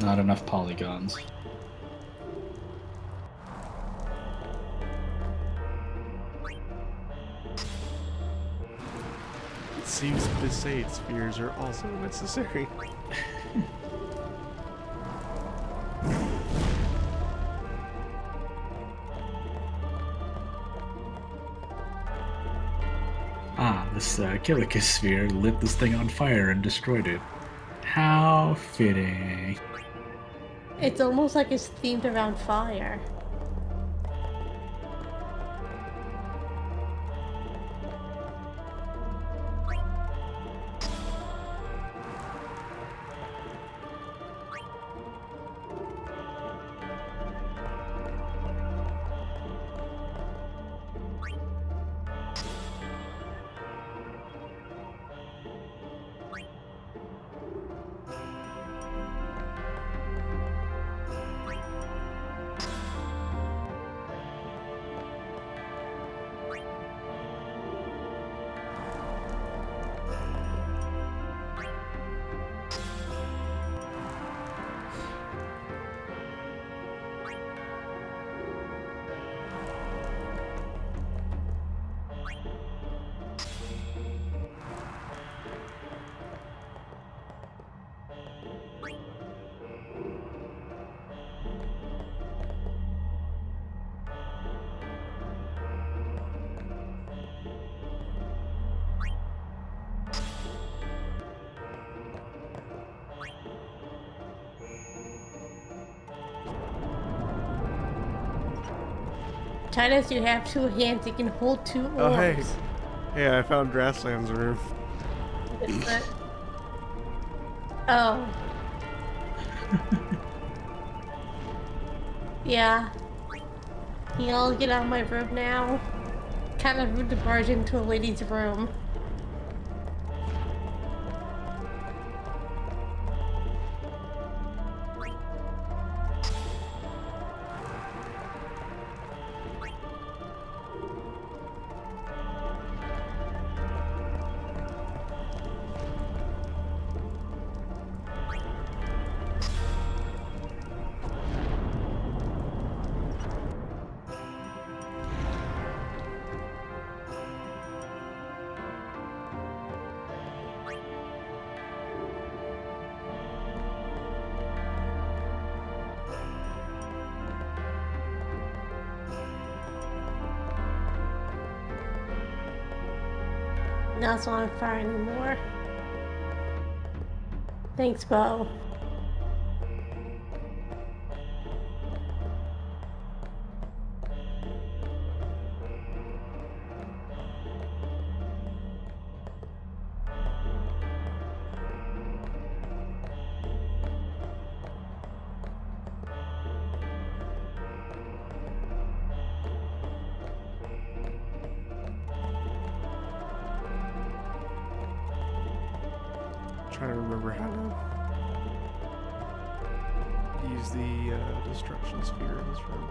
Not enough polygons. It seems Besaid spheres are also necessary. This Killicus sphere lit this thing on fire and destroyed it. How fitting. It's almost like it's themed around fire. Titus, you have 2 hands. You can hold 2 orbs. Oh, hey. Hey, I found Grassland's room. But... Oh. Yeah. You all get out of my room now. Kind of rude to barge into a lady's room. Now it's not on fire anymore. Thanks, Bo. Trying to remember how to use the destruction sphere in this room.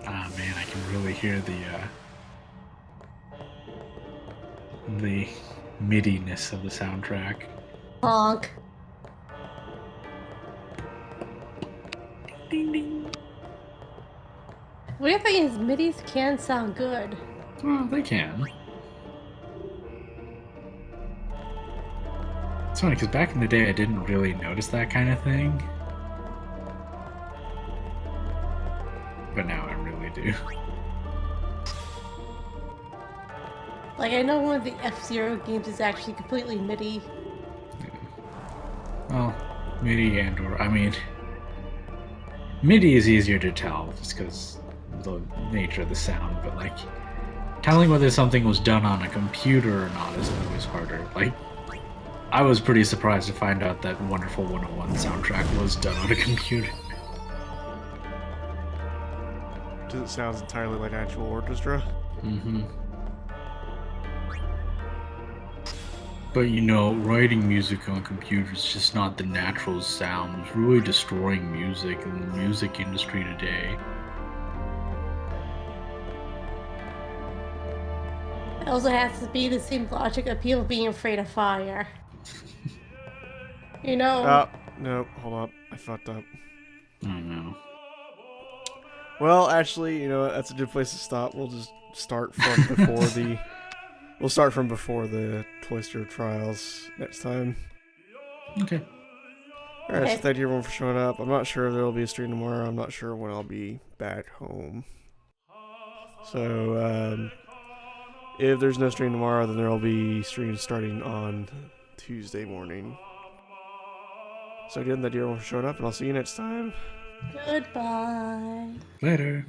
Ah man, I can really hear the MIDI-ness of the soundtrack. Honk. Ding ding. Weird thing is, midis can sound good. Well, they can. It's funny because back in the day, I didn't really notice that kind of thing, but now I really do. Like, I know one of the F-Zero games is actually completely MIDI. Well, MIDI I mean, MIDI is easier to tell just because the nature of the sound, but like, telling whether something was done on a computer or not is always harder. Like, I was pretty surprised to find out that Wonderful 101 soundtrack was done on a computer. It sounds entirely like actual orchestra. Mm-hmm. But you know, writing music on computers is just not the natural sound. It's really destroying music and the music industry today. It also has to be the same logic of people being afraid of fire. You know? Oh, no, hold up. I fucked up. I don't know. Well, actually, you know what? That's a good place to stop. We'll just start from before the... We'll start from before the Cloister Trials next time. Okay. Alright, Okay. so thank you everyone for showing up. I'm not sure if there will be a stream tomorrow. I'm not sure when I'll be back home. So, if there's no stream tomorrow, then there will be streams starting on Tuesday morning. So again, thank you everyone for showing up, and I'll see you next time. Goodbye. Later.